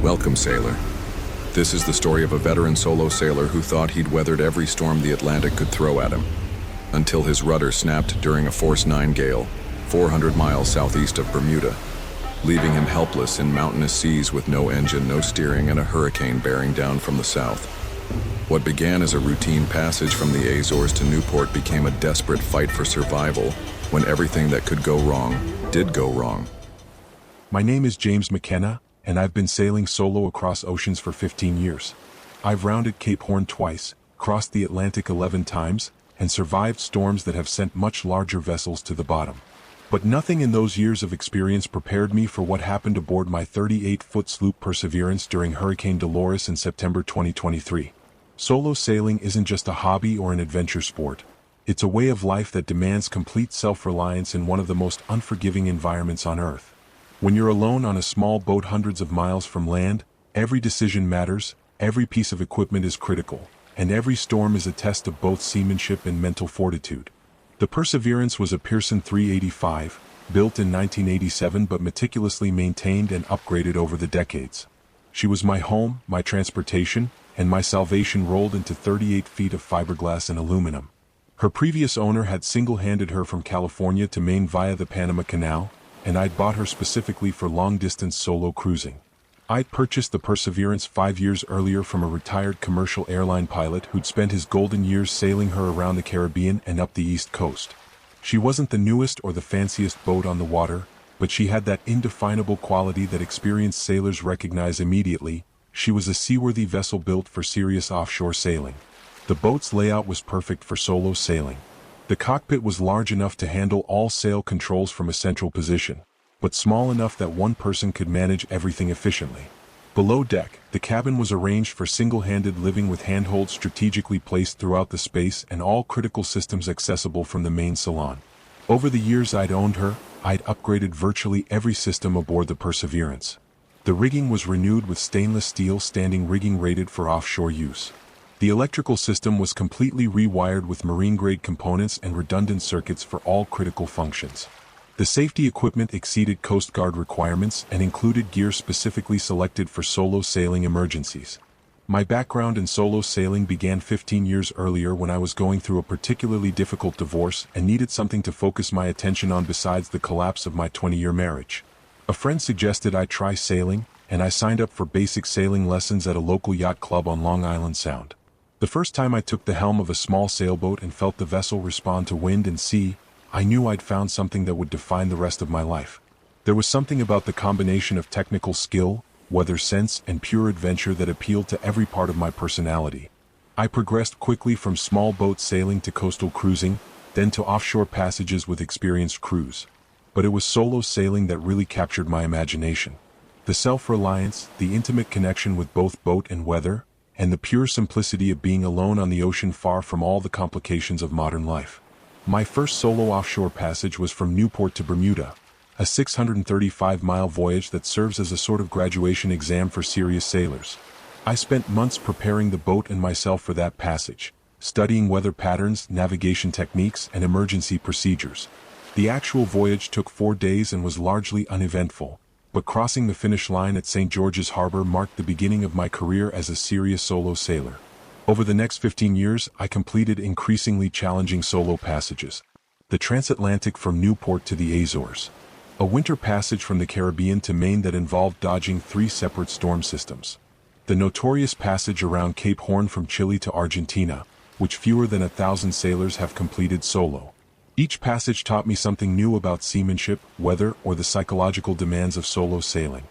Welcome, sailor. This is the story of a veteran solo sailor who thought he'd weathered every storm the Atlantic could throw at him, until his rudder snapped during a Force 9 gale, 400 miles southeast of Bermuda, leaving him helpless in mountainous seas with no engine, no steering, and a hurricane bearing down from the south. What began as a routine passage from the Azores to Newport became a desperate fight for survival when everything that could go wrong did go wrong. My name is James McKenna, and I've been sailing solo across oceans for 15 years. I've rounded Cape Horn twice, crossed the Atlantic 11 times, and survived storms that have sent much larger vessels to the bottom. But nothing in those years of experience prepared me for what happened aboard my 38-foot sloop Perseverance during Hurricane Dolores in September 2023. Solo sailing isn't just a hobby or an adventure sport. It's a way of life that demands complete self-reliance in one of the most unforgiving environments on Earth. When you're alone on a small boat hundreds of miles from land, every decision matters, every piece of equipment is critical, and every storm is a test of both seamanship and mental fortitude. The Perseverance was a Pearson 385, built in 1987 but meticulously maintained and upgraded over the decades. She was my home, my transportation, and my salvation rolled into 38 feet of fiberglass and aluminum. Her previous owner had single-handed her from California to Maine via the Panama Canal, and I'd bought her specifically for long-distance solo cruising. I'd purchased the Perseverance 5 years earlier from a retired commercial airline pilot who'd spent his golden years sailing her around the Caribbean and up the East Coast. She wasn't the newest or the fanciest boat on the water, but she had that indefinable quality that experienced sailors recognize immediately. She was a seaworthy vessel built for serious offshore sailing. The boat's layout was perfect for solo sailing. The cockpit was large enough to handle all sail controls from a central position, but small enough that one person could manage everything efficiently. Below deck, the cabin was arranged for single-handed living with handholds strategically placed throughout the space and all critical systems accessible from the main salon. Over the years I'd owned her, I'd upgraded virtually every system aboard the Perseverance. The rigging was renewed with stainless steel standing rigging rated for offshore use. The electrical system was completely rewired with marine-grade components and redundant circuits for all critical functions. The safety equipment exceeded Coast Guard requirements and included gear specifically selected for solo sailing emergencies. My background in solo sailing began 15 years earlier when I was going through a particularly difficult divorce and needed something to focus my attention on besides the collapse of my 20-year marriage. A friend suggested I try sailing, and I signed up for basic sailing lessons at a local yacht club on Long Island Sound. The first time I took the helm of a small sailboat and felt the vessel respond to wind and sea, I knew I'd found something that would define the rest of my life. There was something about the combination of technical skill, weather sense, and pure adventure that appealed to every part of my personality. I progressed quickly from small boat sailing to coastal cruising, then to offshore passages with experienced crews. But it was solo sailing that really captured my imagination. The self-reliance, the intimate connection with both boat and weather, and the pure simplicity of being alone on the ocean far from all the complications of modern life. My first solo offshore passage was from Newport to Bermuda, a 635-mile voyage that serves as a sort of graduation exam for serious sailors. I spent months preparing the boat and myself for that passage, studying weather patterns, navigation techniques, and emergency procedures. The actual voyage took 4 days and was largely uneventful, but crossing the finish line at St. George's Harbor marked the beginning of my career as a serious solo sailor. Over the next 15 years, I completed increasingly challenging solo passages. The transatlantic from Newport to the Azores. A winter passage from the Caribbean to Maine that involved dodging 3 separate storm systems. The notorious passage around Cape Horn from Chile to Argentina, which fewer than 1,000 sailors have completed solo. Each passage taught me something new about seamanship, weather, or the psychological demands of solo sailing.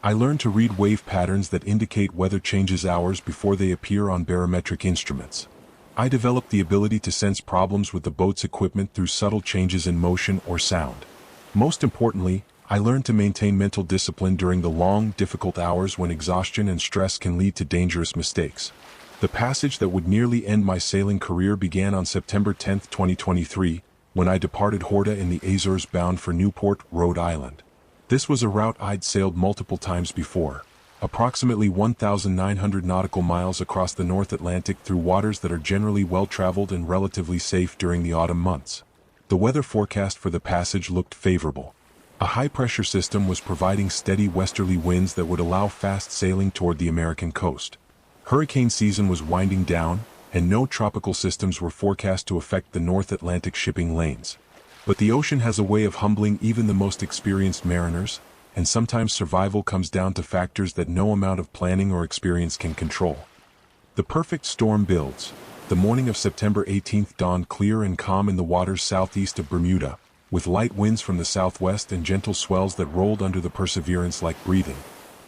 I learned to read wave patterns that indicate weather changes hours before they appear on barometric instruments. I developed the ability to sense problems with the boat's equipment through subtle changes in motion or sound. Most importantly, I learned to maintain mental discipline during the long, difficult hours when exhaustion and stress can lead to dangerous mistakes. The passage that would nearly end my sailing career began on September 10, 2023, when I departed Rudder in the Azores bound for Newport, Rhode Island. This was a route I'd sailed multiple times before, approximately 1,900 nautical miles across the North Atlantic through waters that are generally well-traveled and relatively safe during the autumn months. The weather forecast for the passage looked favorable. A high-pressure system was providing steady westerly winds that would allow fast sailing toward the American coast. Hurricane season was winding down, and no tropical systems were forecast to affect the North Atlantic shipping lanes. But the ocean has a way of humbling even the most experienced mariners, and sometimes survival comes down to factors that no amount of planning or experience can control. The perfect storm builds. The morning of September 18th dawned clear and calm in the waters southeast of Bermuda, with light winds from the southwest and gentle swells that rolled under the Perseverance like breathing.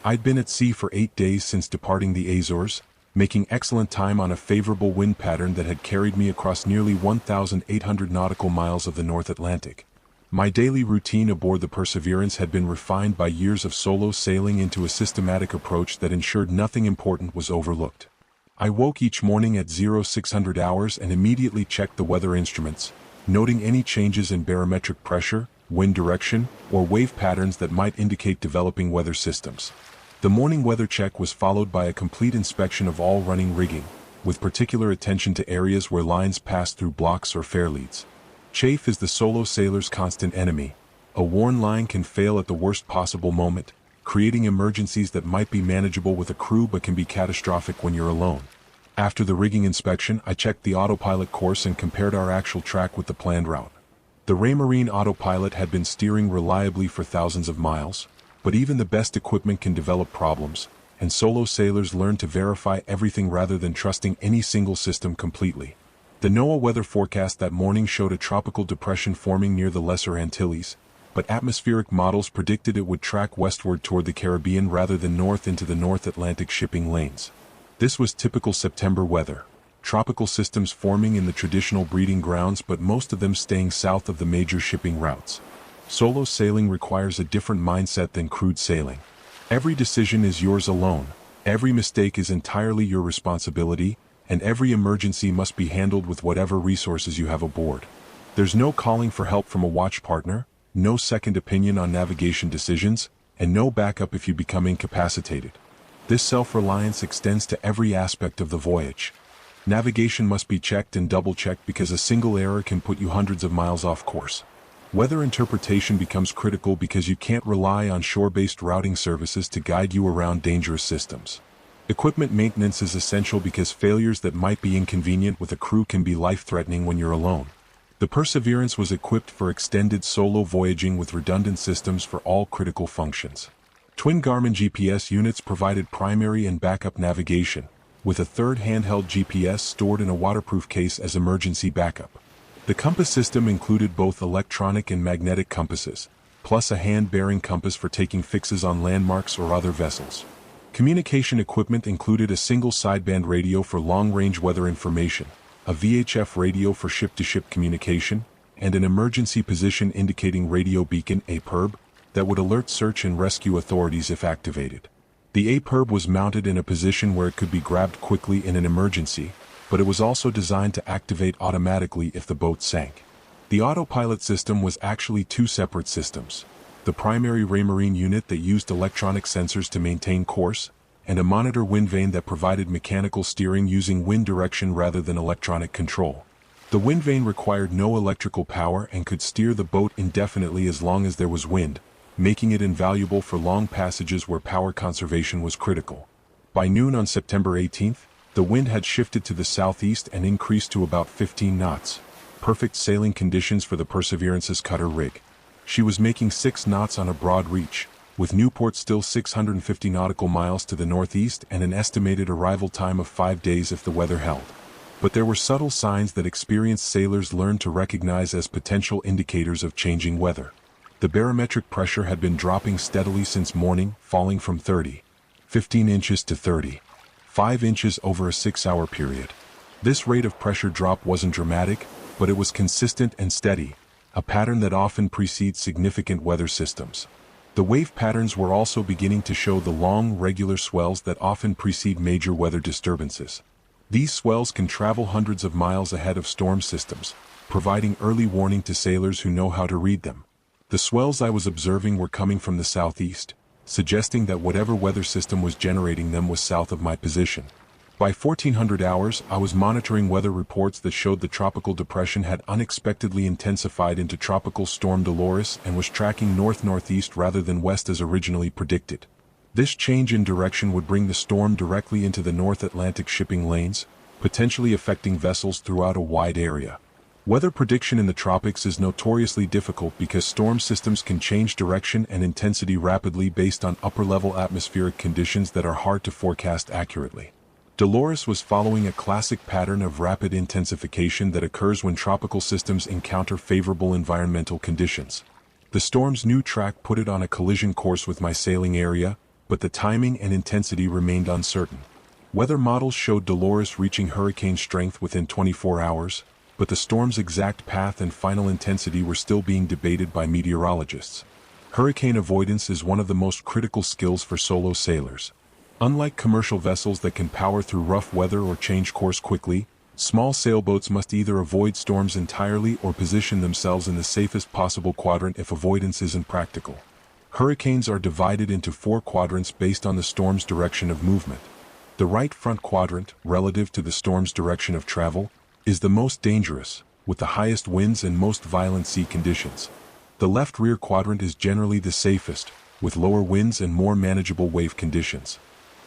I'd been at sea for 8 days since departing the Azores, making excellent time on a favorable wind pattern that had carried me across nearly 1,800 nautical miles of the North Atlantic. My daily routine aboard the Perseverance had been refined by years of solo sailing into a systematic approach that ensured nothing important was overlooked. I woke each morning at 0600 hours and immediately checked the weather instruments, noting any changes in barometric pressure, wind direction, or wave patterns that might indicate developing weather systems. The morning weather check was followed by a complete inspection of all running rigging, with particular attention to areas where lines pass through blocks or fairleads. Chafe is the solo sailor's constant enemy. A worn line can fail at the worst possible moment, creating emergencies that might be manageable with a crew but can be catastrophic when you're alone. After the rigging inspection, I checked the autopilot course and compared our actual track with the planned route. The Raymarine autopilot had been steering reliably for thousands of miles, but even the best equipment can develop problems, and solo sailors learn to verify everything rather than trusting any single system completely. The NOAA weather forecast that morning showed a tropical depression forming near the Lesser Antilles, but atmospheric models predicted it would track westward toward the Caribbean rather than north into the North Atlantic shipping lanes. This was typical September weather. Tropical systems forming in the traditional breeding grounds, but most of them staying south of the major shipping routes. Solo sailing requires a different mindset than crewed sailing. Every decision is yours alone, every mistake is entirely your responsibility, and every emergency must be handled with whatever resources you have aboard. There's no calling for help from a watch partner, no second opinion on navigation decisions, and no backup if you become incapacitated. This self-reliance extends to every aspect of the voyage. Navigation must be checked and double-checked because a single error can put you hundreds of miles off course. Weather interpretation becomes critical because you can't rely on shore-based routing services to guide you around dangerous systems. Equipment maintenance is essential because failures that might be inconvenient with a crew can be life-threatening when you're alone. The Perseverance was equipped for extended solo voyaging with redundant systems for all critical functions. Twin Garmin GPS units provided primary and backup navigation, with a third handheld GPS stored in a waterproof case as emergency backup. The compass system included both electronic and magnetic compasses, plus a hand-bearing compass for taking fixes on landmarks or other vessels. Communication equipment included a single sideband radio for long-range weather information, a VHF radio for ship-to-ship communication, and an emergency position indicating radio beacon APIRB that would alert search and rescue authorities if activated. The APIRB was mounted in a position where it could be grabbed quickly in an emergency, but it was also designed to activate automatically if the boat sank. The autopilot system was actually two separate systems: the primary Raymarine unit that used electronic sensors to maintain course, and a monitor wind vane that provided mechanical steering using wind direction rather than electronic control. The wind vane required no electrical power and could steer the boat indefinitely as long as there was wind, making it invaluable for long passages where power conservation was critical. By noon on September 18th, the wind had shifted to the southeast and increased to about 15 knots, perfect sailing conditions for the Perseverance's cutter rig. She was making 6 knots on a broad reach, with Newport still 650 nautical miles to the northeast and an estimated arrival time of 5 days if the weather held. But there were subtle signs that experienced sailors learned to recognize as potential indicators of changing weather. The barometric pressure had been dropping steadily since morning, falling from 15 inches to 5 inches over a 6-hour period. This rate of pressure drop wasn't dramatic, but it was consistent and steady, a pattern that often precedes significant weather systems. The wave patterns were also beginning to show the long, regular swells that often precede major weather disturbances. These swells can travel hundreds of miles ahead of storm systems, providing early warning to sailors who know how to read them. The swells I was observing were coming from the southeast, suggesting that whatever weather system was generating them was south of my position. By 1400 hours, I was monitoring weather reports that showed the tropical depression had unexpectedly intensified into Tropical Storm Dolores and was tracking north-northeast rather than west as originally predicted. This change in direction would bring the storm directly into the North Atlantic shipping lanes, potentially affecting vessels throughout a wide area. Weather prediction in the tropics is notoriously difficult because storm systems can change direction and intensity rapidly based on upper-level atmospheric conditions that are hard to forecast accurately. Dolores was following a classic pattern of rapid intensification that occurs when tropical systems encounter favorable environmental conditions. The storm's new track put it on a collision course with my sailing area, but the timing and intensity remained uncertain. Weather models showed Dolores reaching hurricane strength within 24 hours, but the storm's exact path and final intensity were still being debated by meteorologists. Hurricane avoidance is one of the most critical skills for solo sailors. Unlike commercial vessels that can power through rough weather or change course quickly, small sailboats must either avoid storms entirely or position themselves in the safest possible quadrant if avoidance isn't practical. Hurricanes are divided into 4 quadrants based on the storm's direction of movement. The right front quadrant, relative to the storm's direction of travel, is the most dangerous, with the highest winds and most violent sea conditions. The left rear quadrant is generally the safest, with lower winds and more manageable wave conditions.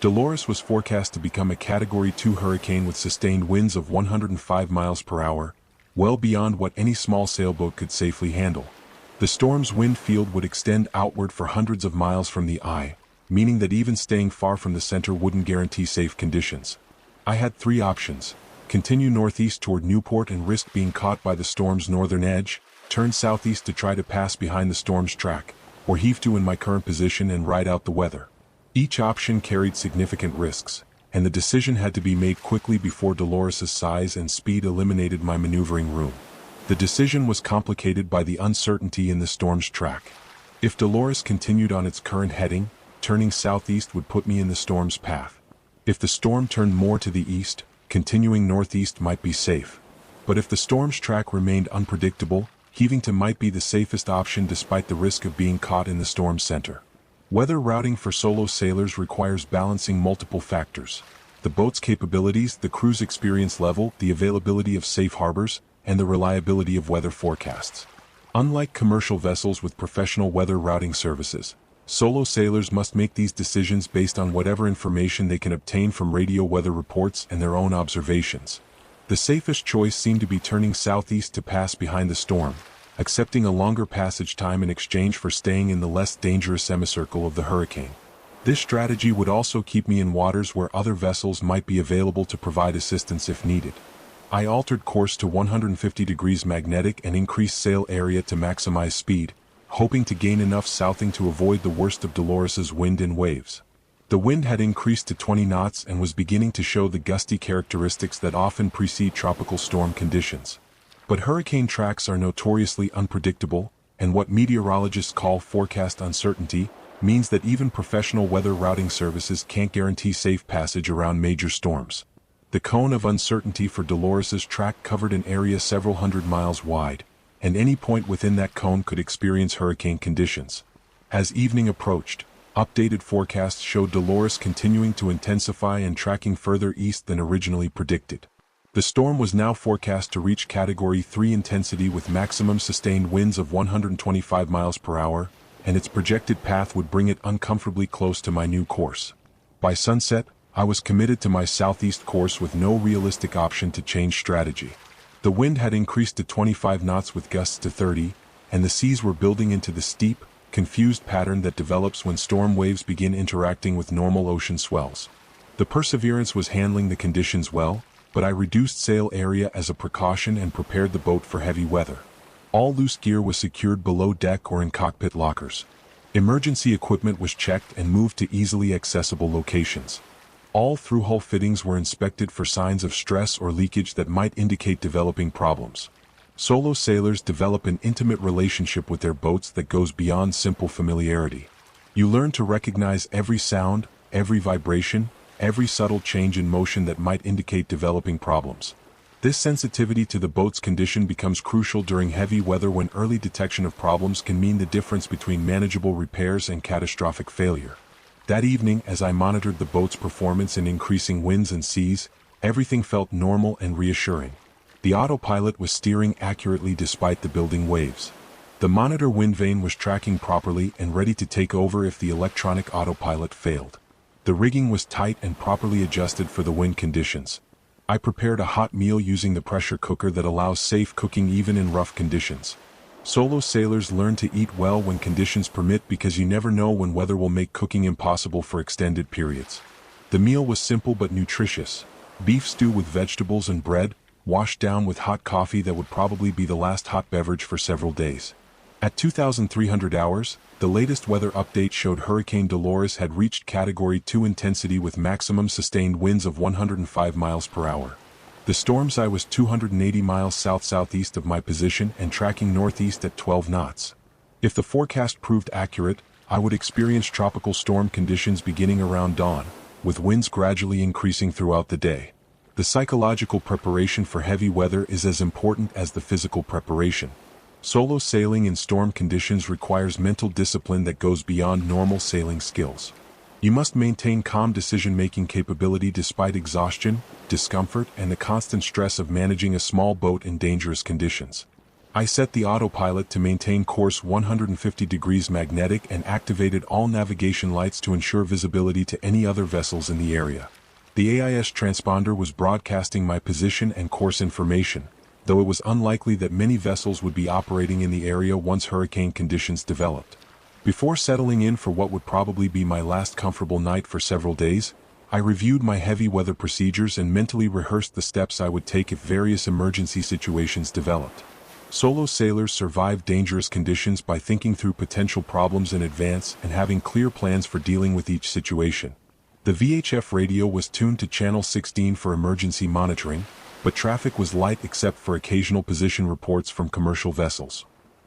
Dolores was forecast to become a Category 2 hurricane with sustained winds of 105 miles per hour, well beyond what any small sailboat could safely handle. The storm's wind field would extend outward for hundreds of miles from the eye, meaning that even staying far from the center wouldn't guarantee safe conditions. I had 3 options: continue northeast toward Newport and risk being caught by the storm's northern edge, turn southeast to try to pass behind the storm's track, or heave to in my current position and ride out the weather. Each option carried significant risks, and the decision had to be made quickly before Dolores's size and speed eliminated my maneuvering room. The decision was complicated by the uncertainty in the storm's track. If Dolores continued on its current heading, turning southeast would put me in the storm's path. If the storm turned more to the east, continuing northeast might be safe. But if the storm's track remained unpredictable, heaving to might be the safest option despite the risk of being caught in the storm's center. Weather routing for solo sailors requires balancing multiple factors: the boat's capabilities, the crew's experience level, the availability of safe harbors, and the reliability of weather forecasts. Unlike commercial vessels with professional weather routing services, solo sailors must make these decisions based on whatever information they can obtain from radio weather reports and their own observations. The safest choice seemed to be turning southeast to pass behind the storm, accepting a longer passage time in exchange for staying in the less dangerous semicircle of the hurricane. This strategy would also keep me in waters where other vessels might be available to provide assistance if needed. I altered course to 150 degrees magnetic and increased sail area to maximize speed, hoping to gain enough southing to avoid the worst of Dolores's wind and waves. The wind had increased to 20 knots and was beginning to show the gusty characteristics that often precede tropical storm conditions. But hurricane tracks are notoriously unpredictable, and what meteorologists call forecast uncertainty means that even professional weather routing services can't guarantee safe passage around major storms. The cone of uncertainty for Dolores's track covered an area several hundred miles wide, and any point within that cone could experience hurricane conditions. As evening approached, updated forecasts showed Dolores continuing to intensify and tracking further east than originally predicted. The storm was now forecast to reach Category 3 intensity with maximum sustained winds of 125 miles per hour, and its projected path would bring it uncomfortably close to my new course. By sunset, I was committed to my southeast course with no realistic option to change strategy. The wind had increased to 25 knots with gusts to 30, and the seas were building into the steep, confused pattern that develops when storm waves begin interacting with normal ocean swells. The Perseverance was handling the conditions well, but I reduced sail area as a precaution and prepared the boat for heavy weather. All loose gear was secured below deck or in cockpit lockers. Emergency equipment was checked and moved to easily accessible locations. All through-hull fittings were inspected for signs of stress or leakage that might indicate developing problems. Solo sailors develop an intimate relationship with their boats that goes beyond simple familiarity. You learn to recognize every sound, every vibration, every subtle change in motion that might indicate developing problems. This sensitivity to the boat's condition becomes crucial during heavy weather when early detection of problems can mean the difference between manageable repairs and catastrophic failure. That evening, as I monitored the boat's performance in increasing winds and seas, everything felt normal and reassuring. The autopilot was steering accurately despite the building waves. The monitor wind vane was tracking properly and ready to take over if the electronic autopilot failed. The rigging was tight and properly adjusted for the wind conditions. I prepared a hot meal using the pressure cooker that allows safe cooking even in rough conditions. Solo sailors learn to eat well when conditions permit because you never know when weather will make cooking impossible for extended periods. The meal was simple but nutritious. Beef stew with vegetables and bread, washed down with hot coffee that would probably be the last hot beverage for several days. At 2,300 hours, the latest weather update showed Hurricane Dolores had reached Category 2 intensity with maximum sustained winds of 105 miles per hour. The storm's eye was 280 miles south-southeast of my position and tracking northeast at 12 knots. If the forecast proved accurate, I would experience tropical storm conditions beginning around dawn, with winds gradually increasing throughout the day. The psychological preparation for heavy weather is as important as the physical preparation. Solo sailing in storm conditions requires mental discipline that goes beyond normal sailing skills. You must maintain calm decision-making capability despite exhaustion, discomfort, and the constant stress of managing a small boat in dangerous conditions. I set the autopilot to maintain course 150 degrees magnetic and activated all navigation lights to ensure visibility to any other vessels in the area. The AIS transponder was broadcasting my position and course information, though it was unlikely that many vessels would be operating in the area once hurricane conditions developed. Before settling in for what would probably be my last comfortable night for several days, I reviewed my heavy weather procedures and mentally rehearsed the steps I would take if various emergency situations developed. Solo sailors survive dangerous conditions by thinking through potential problems in advance and having clear plans for dealing with each situation. The VHF radio was tuned to channel 16 for emergency monitoring, but traffic was light except for occasional position reports from commercial vessels.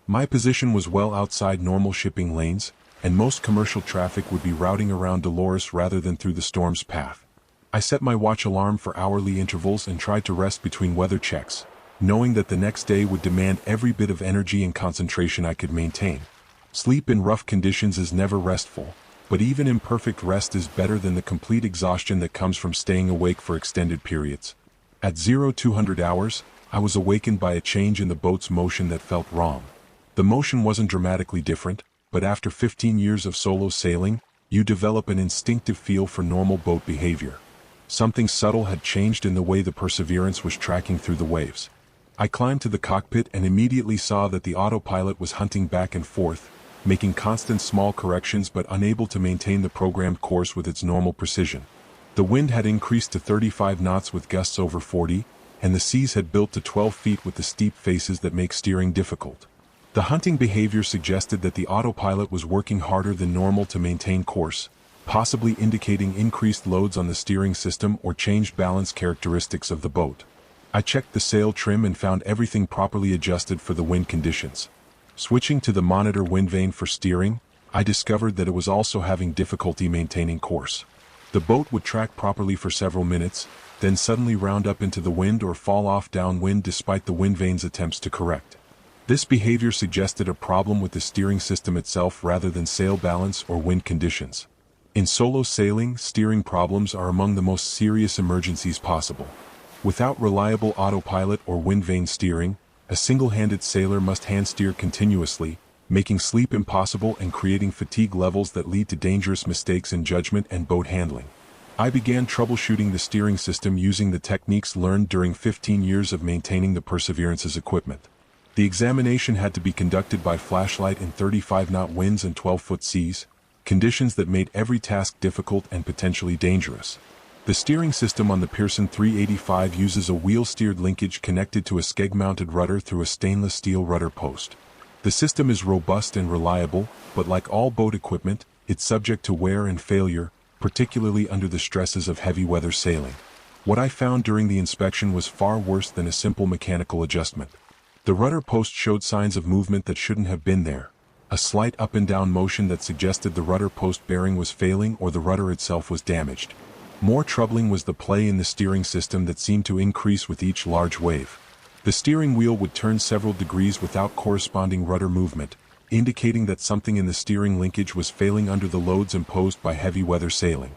My position was well outside normal shipping lanes, and most commercial traffic would be routing around Dolores rather than through the storm's path. I set my watch alarm for hourly intervals and tried to rest between weather checks, knowing that the next day would demand every bit of energy and concentration I could maintain. Sleep in rough conditions is never restful, but even imperfect rest is better than the complete exhaustion that comes from staying awake for extended periods. At 0200 hours, I was awakened by a change in the boat's motion that felt wrong. The motion wasn't dramatically different, but after 15 years of solo sailing, you develop an instinctive feel for normal boat behavior. Something subtle had changed in the way the Perseverance was tracking through the waves. I climbed to the cockpit and immediately saw that the autopilot was hunting back and forth, making constant small corrections but unable to maintain the programmed course with its normal precision. The wind had increased to 35 knots with gusts over 40, and the seas had built to 12 feet with the steep faces that make steering difficult. The hunting behavior suggested that the autopilot was working harder than normal to maintain course, possibly indicating increased loads on the steering system or changed balance characteristics of the boat. I checked the sail trim and found everything properly adjusted for the wind conditions. Switching to the monitor wind vane for steering, I discovered that it was also having difficulty maintaining course. The boat would track properly for several minutes, then suddenly round up into the wind or fall off downwind despite the wind vane's attempts to correct. This behavior suggested a problem with the steering system itself rather than sail balance or wind conditions. In solo sailing, steering problems are among the most serious emergencies possible. Without reliable autopilot or wind vane steering, a single-handed sailor must hand steer continuously, making sleep impossible and creating fatigue levels that lead to dangerous mistakes in judgment and boat handling. I began troubleshooting the steering system using the techniques learned during 15 years of maintaining the Perseverance's equipment. The examination had to be conducted by flashlight in 35-knot winds and 12-foot seas, conditions that made every task difficult and potentially dangerous. The steering system on the Pearson 385 uses a wheel-steered linkage connected to a skeg-mounted rudder through a stainless steel rudder post. The system is robust and reliable, but like all boat equipment, it's subject to wear and failure, particularly under the stresses of heavy weather sailing. What I found during the inspection was far worse than a simple mechanical adjustment. The rudder post showed signs of movement that shouldn't have been there. A slight up and down motion that suggested the rudder post bearing was failing or the rudder itself was damaged. More troubling was the play in the steering system that seemed to increase with each large wave. The steering wheel would turn several degrees without corresponding rudder movement, indicating that something in the steering linkage was failing under the loads imposed by heavy weather sailing.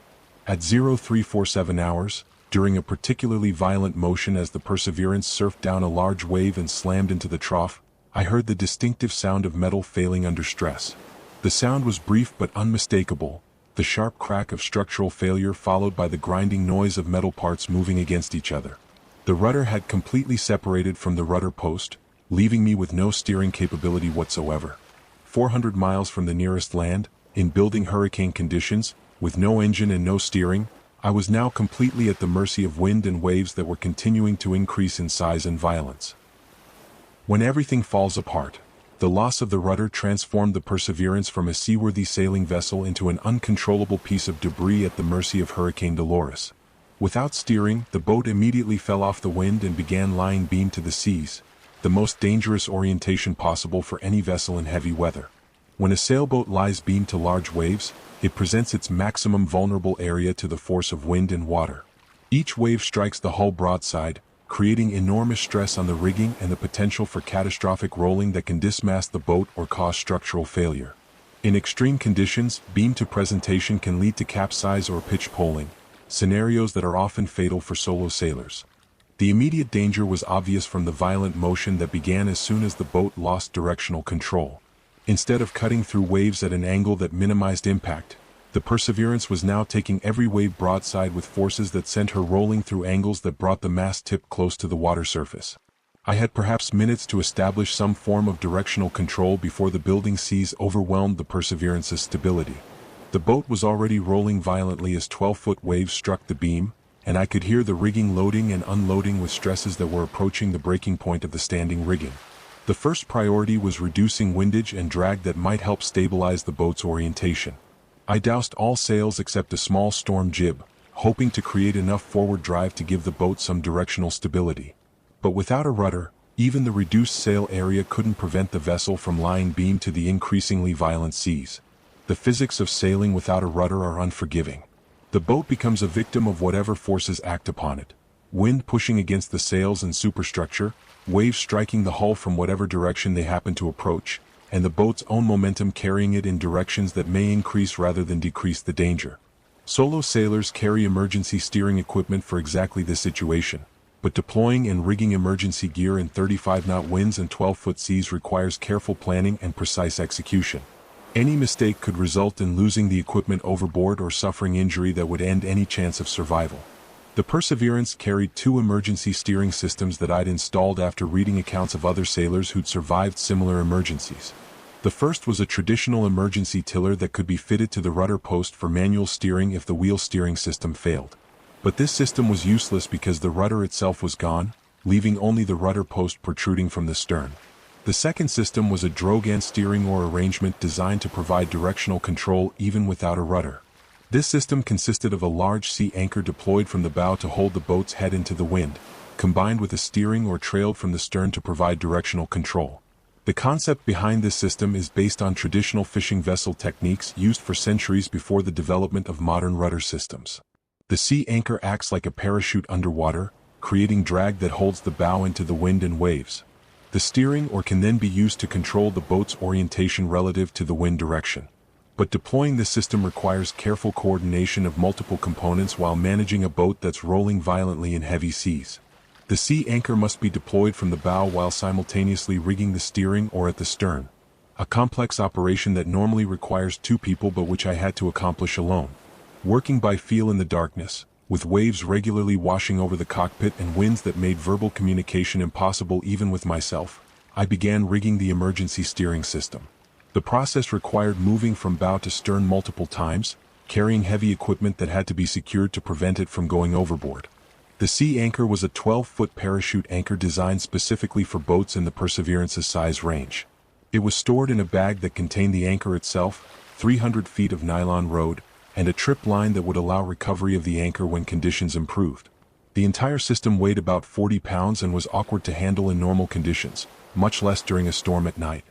At 0347 hours, during a particularly violent motion as the Perseverance surfed down a large wave and slammed into the trough, I heard the distinctive sound of metal failing under stress. The sound was brief but unmistakable, the sharp crack of structural failure followed by the grinding noise of metal parts moving against each other. The rudder had completely separated from the rudder post, leaving me with no steering capability whatsoever. 400 miles from the nearest land, in building hurricane conditions, with no engine and no steering, I was now completely at the mercy of wind and waves that were continuing to increase in size and violence. When everything falls apart, the loss of the rudder transformed the Perseverance from a seaworthy sailing vessel into an uncontrollable piece of debris at the mercy of Hurricane Dolores. Without steering, the boat immediately fell off the wind and began lying beam to the seas, the most dangerous orientation possible for any vessel in heavy weather. When a sailboat lies beam to large waves, it presents its maximum vulnerable area to the force of wind and water. Each wave strikes the hull broadside, creating enormous stress on the rigging and the potential for catastrophic rolling that can dismast the boat or cause structural failure. In extreme conditions, beam to presentation can lead to capsize or pitch poling, scenarios that are often fatal for solo sailors. The immediate danger was obvious from the violent motion that began as soon as the boat lost directional control. Instead of cutting through waves at an angle that minimized impact, the Perseverance was now taking every wave broadside with forces that sent her rolling through angles that brought the mast tip close to the water surface. I had perhaps minutes to establish some form of directional control before the building seas overwhelmed the Perseverance's stability. The boat was already rolling violently as 12-foot waves struck the beam, and I could hear the rigging loading and unloading with stresses that were approaching the breaking point of the standing rigging. The first priority was reducing windage and drag that might help stabilize the boat's orientation. I doused all sails except a small storm jib, hoping to create enough forward drive to give the boat some directional stability. But without a rudder, even the reduced sail area couldn't prevent the vessel from lying beam to the increasingly violent seas. The physics of sailing without a rudder are unforgiving. The boat becomes a victim of whatever forces act upon it. Wind pushing against the sails and superstructure, waves striking the hull from whatever direction they happen to approach, and the boat's own momentum carrying it in directions that may increase rather than decrease the danger. Solo sailors carry emergency steering equipment for exactly this situation, but deploying and rigging emergency gear in 35-knot winds and 12-foot seas requires careful planning and precise execution. Any mistake could result in losing the equipment overboard or suffering injury that would end any chance of survival. The Perseverance carried 2 emergency steering systems that I'd installed after reading accounts of other sailors who'd survived similar emergencies. The first was a traditional emergency tiller that could be fitted to the rudder post for manual steering if the wheel steering system failed. But this system was useless because the rudder itself was gone, leaving only the rudder post protruding from the stern. The second system was a drogan steering oar arrangement designed to provide directional control even without a rudder. This system consisted of a large sea anchor deployed from the bow to hold the boat's head into the wind, combined with a steering oar trailed from the stern to provide directional control. The concept behind this system is based on traditional fishing vessel techniques used for centuries before the development of modern rudder systems. The sea anchor acts like a parachute underwater, creating drag that holds the bow into the wind and waves. The steering oar can then be used to control the boat's orientation relative to the wind direction. But deploying this system requires careful coordination of multiple components while managing a boat that's rolling violently in heavy seas. The sea anchor must be deployed from the bow while simultaneously rigging the steering oar at the stern. A complex operation that normally requires 2 people but which I had to accomplish alone. Working by feel in the darkness, with waves regularly washing over the cockpit and winds that made verbal communication impossible even with myself, I began rigging the emergency steering system. The process required moving from bow to stern multiple times, carrying heavy equipment that had to be secured to prevent it from going overboard. The sea anchor was a 12-foot parachute anchor designed specifically for boats in the Perseverance's size range. It was stored in a bag that contained the anchor itself, 300 feet of nylon rope, and a trip line that would allow recovery of the anchor when conditions improved. The entire system weighed about 40 pounds and was awkward to handle in normal conditions, much less during a storm at night.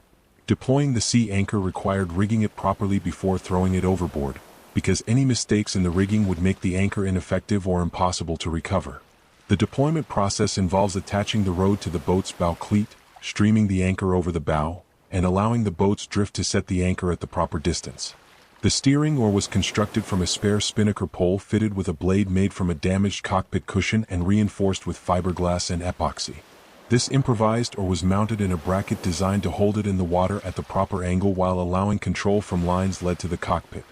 Deploying the sea anchor required rigging it properly before throwing it overboard, because any mistakes in the rigging would make the anchor ineffective or impossible to recover. The deployment process involves attaching the rod to the boat's bow cleat, streaming the anchor over the bow, and allowing the boat's drift to set the anchor at the proper distance. The steering oar was constructed from a spare spinnaker pole fitted with a blade made from a damaged cockpit cushion and reinforced with fiberglass and epoxy. This improvised oar was mounted in a bracket designed to hold it in the water at the proper angle while allowing control from lines led to the cockpit.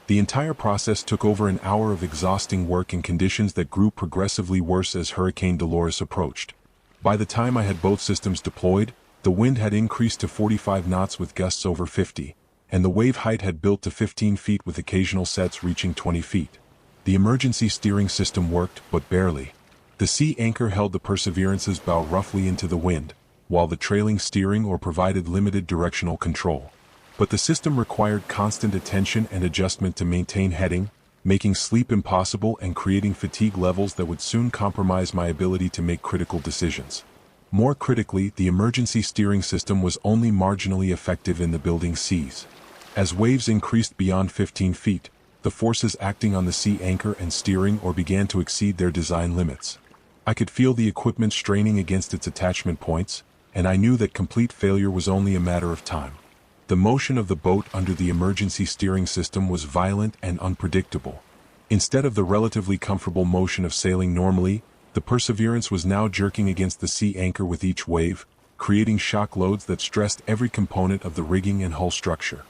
The entire process took over an hour of exhausting work in conditions that grew progressively worse as Hurricane Dolores approached. By the time I had both systems deployed, the wind had increased to 45 knots with gusts over 50, and the wave height had built to 15 feet with occasional sets reaching 20 feet. The emergency steering system worked, but barely. The sea anchor held the Perseverance's bow roughly into the wind, while the trailing steering oar provided limited directional control. But the system required constant attention and adjustment to maintain heading, making sleep impossible and creating fatigue levels that would soon compromise my ability to make critical decisions. More critically, the emergency steering system was only marginally effective in the building seas. As waves increased beyond 15 feet, the forces acting on the sea anchor and steering oar began to exceed their design limits. I could feel the equipment straining against its attachment points, and I knew that complete failure was only a matter of time. The motion of the boat under the emergency steering system was violent and unpredictable. Instead of the relatively comfortable motion of sailing normally, the Perseverance was now jerking against the sea anchor with each wave, creating shock loads that stressed every component of the rigging and hull structure.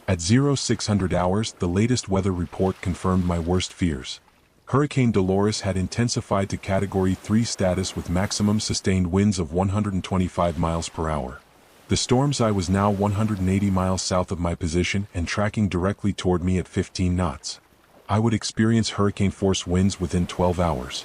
At 0600 hours, the latest weather report confirmed my worst fears. Hurricane Dolores had intensified to Category 3 status with maximum sustained winds of 125 miles per hour. The storm's eye was now 180 miles south of my position and tracking directly toward me at 15 knots. I would experience hurricane-force winds within 12 hours.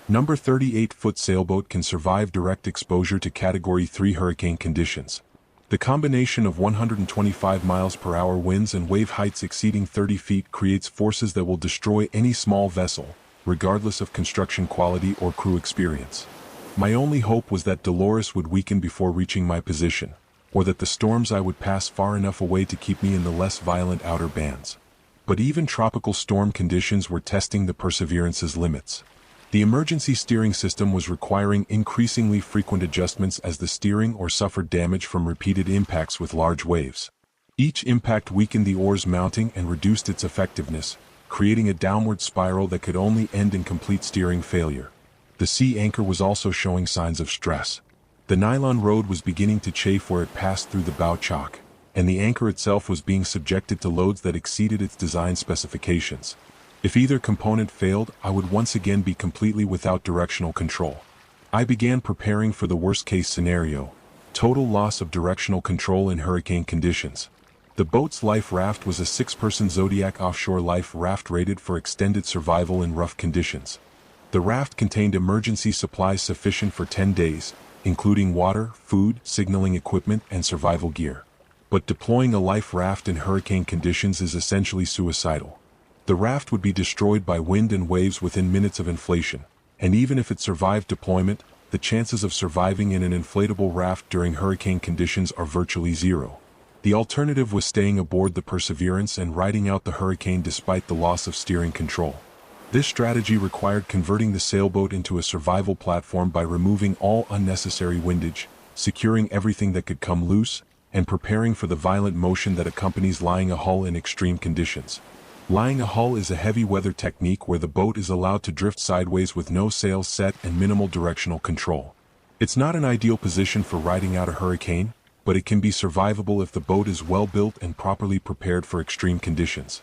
Number 38-foot sailboat can survive direct exposure to Category 3 hurricane conditions. The combination of 125 miles per hour winds and wave heights exceeding 30 feet creates forces that will destroy any small vessel, regardless of construction quality or crew experience. My only hope was that Dolores would weaken before reaching my position, or that the storm's eye would pass far enough away to keep me in the less violent outer bands. But even tropical storm conditions were testing the Perseverance's limits. The emergency steering system was requiring increasingly frequent adjustments as the steering oar suffered damage from repeated impacts with large waves. Each impact weakened the oar's mounting and reduced its effectiveness, creating a downward spiral that could only end in complete steering failure. The sea anchor was also showing signs of stress. The nylon rode was beginning to chafe where it passed through the bow chock, and the anchor itself was being subjected to loads that exceeded its design specifications. If either component failed, I would once again be completely without directional control. I began preparing for the worst-case scenario: total loss of directional control in hurricane conditions. The boat's life raft was a 6-person Zodiac offshore life raft rated for extended survival in rough conditions. The raft contained emergency supplies sufficient for 10 days, including water, food, signaling equipment, and survival gear. But deploying a life raft in hurricane conditions is essentially suicidal. The raft would be destroyed by wind and waves within minutes of inflation, and even if it survived deployment, the chances of surviving in an inflatable raft during hurricane conditions are virtually zero. The alternative was staying aboard the Perseverance and riding out the hurricane despite the loss of steering control. This strategy required converting the sailboat into a survival platform by removing all unnecessary windage, securing everything that could come loose, and preparing for the violent motion that accompanies lying a hull in extreme conditions. Lying a hull is a heavy weather technique where the boat is allowed to drift sideways with no sails set and minimal directional control. It's not an ideal position for riding out a hurricane, but it can be survivable if the boat is well built and properly prepared for extreme conditions.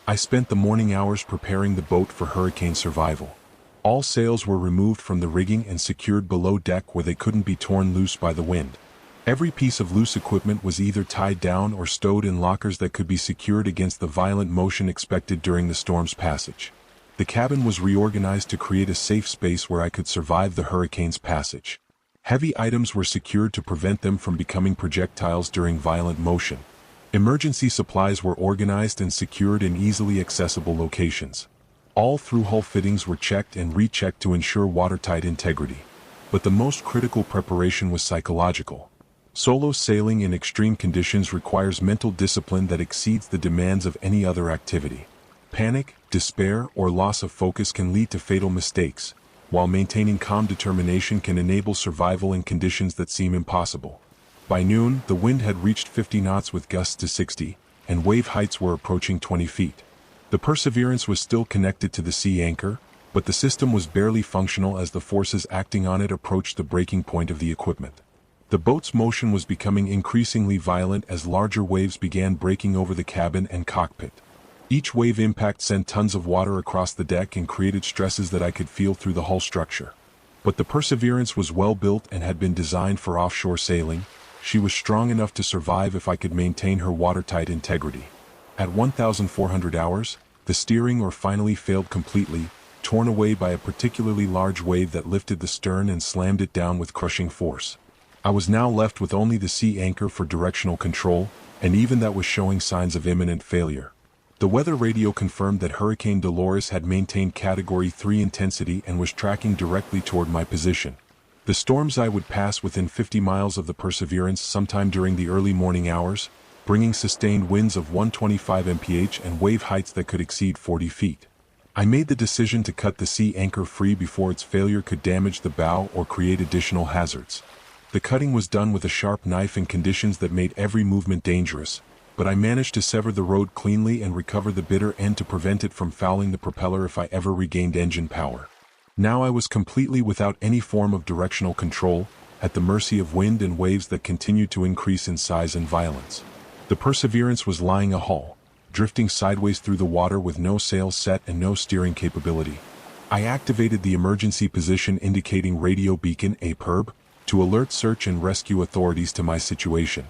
I spent the morning hours preparing the boat for hurricane survival. All sails were removed from the rigging and secured below deck where they couldn't be torn loose by the wind. Every piece of loose equipment was either tied down or stowed in lockers that could be secured against the violent motion expected during the storm's passage. The cabin was reorganized to create a safe space where I could survive the hurricane's passage. Heavy items were secured to prevent them from becoming projectiles during violent motion. Emergency supplies were organized and secured in easily accessible locations. All through-hull fittings were checked and rechecked to ensure watertight integrity. But the most critical preparation was psychological. Solo sailing in extreme conditions requires mental discipline that exceeds the demands of any other activity. Panic, despair, or loss of focus can lead to fatal mistakes, while maintaining calm determination can enable survival in conditions that seem impossible. By noon, the wind had reached 50 knots with gusts to 60, and wave heights were approaching 20 feet. The Perseverance was still connected to the sea anchor, but the system was barely functional as the forces acting on it approached the breaking point of the equipment. The boat's motion was becoming increasingly violent as larger waves began breaking over the cabin and cockpit. Each wave impact sent tons of water across the deck and created stresses that I could feel through the hull structure. But the Perseverance was well built and had been designed for offshore sailing. She was strong enough to survive if I could maintain her watertight integrity. At 1,400 hours, the steering oar finally failed completely, torn away by a particularly large wave that lifted the stern and slammed it down with crushing force. I was now left with only the sea anchor for directional control, and even that was showing signs of imminent failure. The weather radio confirmed that Hurricane Dolores had maintained Category 3 intensity and was tracking directly toward my position. The storms I would pass within 50 miles of the Perseverance sometime during the early morning hours, bringing sustained winds of 125 mph and wave heights that could exceed 40 feet. I made the decision to cut the sea anchor free before its failure could damage the bow or create additional hazards. The cutting was done with a sharp knife in conditions that made every movement dangerous, but I managed to sever the rod cleanly and recover the bitter end to prevent it from fouling the propeller if I ever regained engine power. Now I was completely without any form of directional control, at the mercy of wind and waves that continued to increase in size and violence. The Perseverance was lying ahull, drifting sideways through the water with no sails set and no steering capability. I activated the emergency position indicating radio beacon APERB, to alert search and rescue authorities to my situation.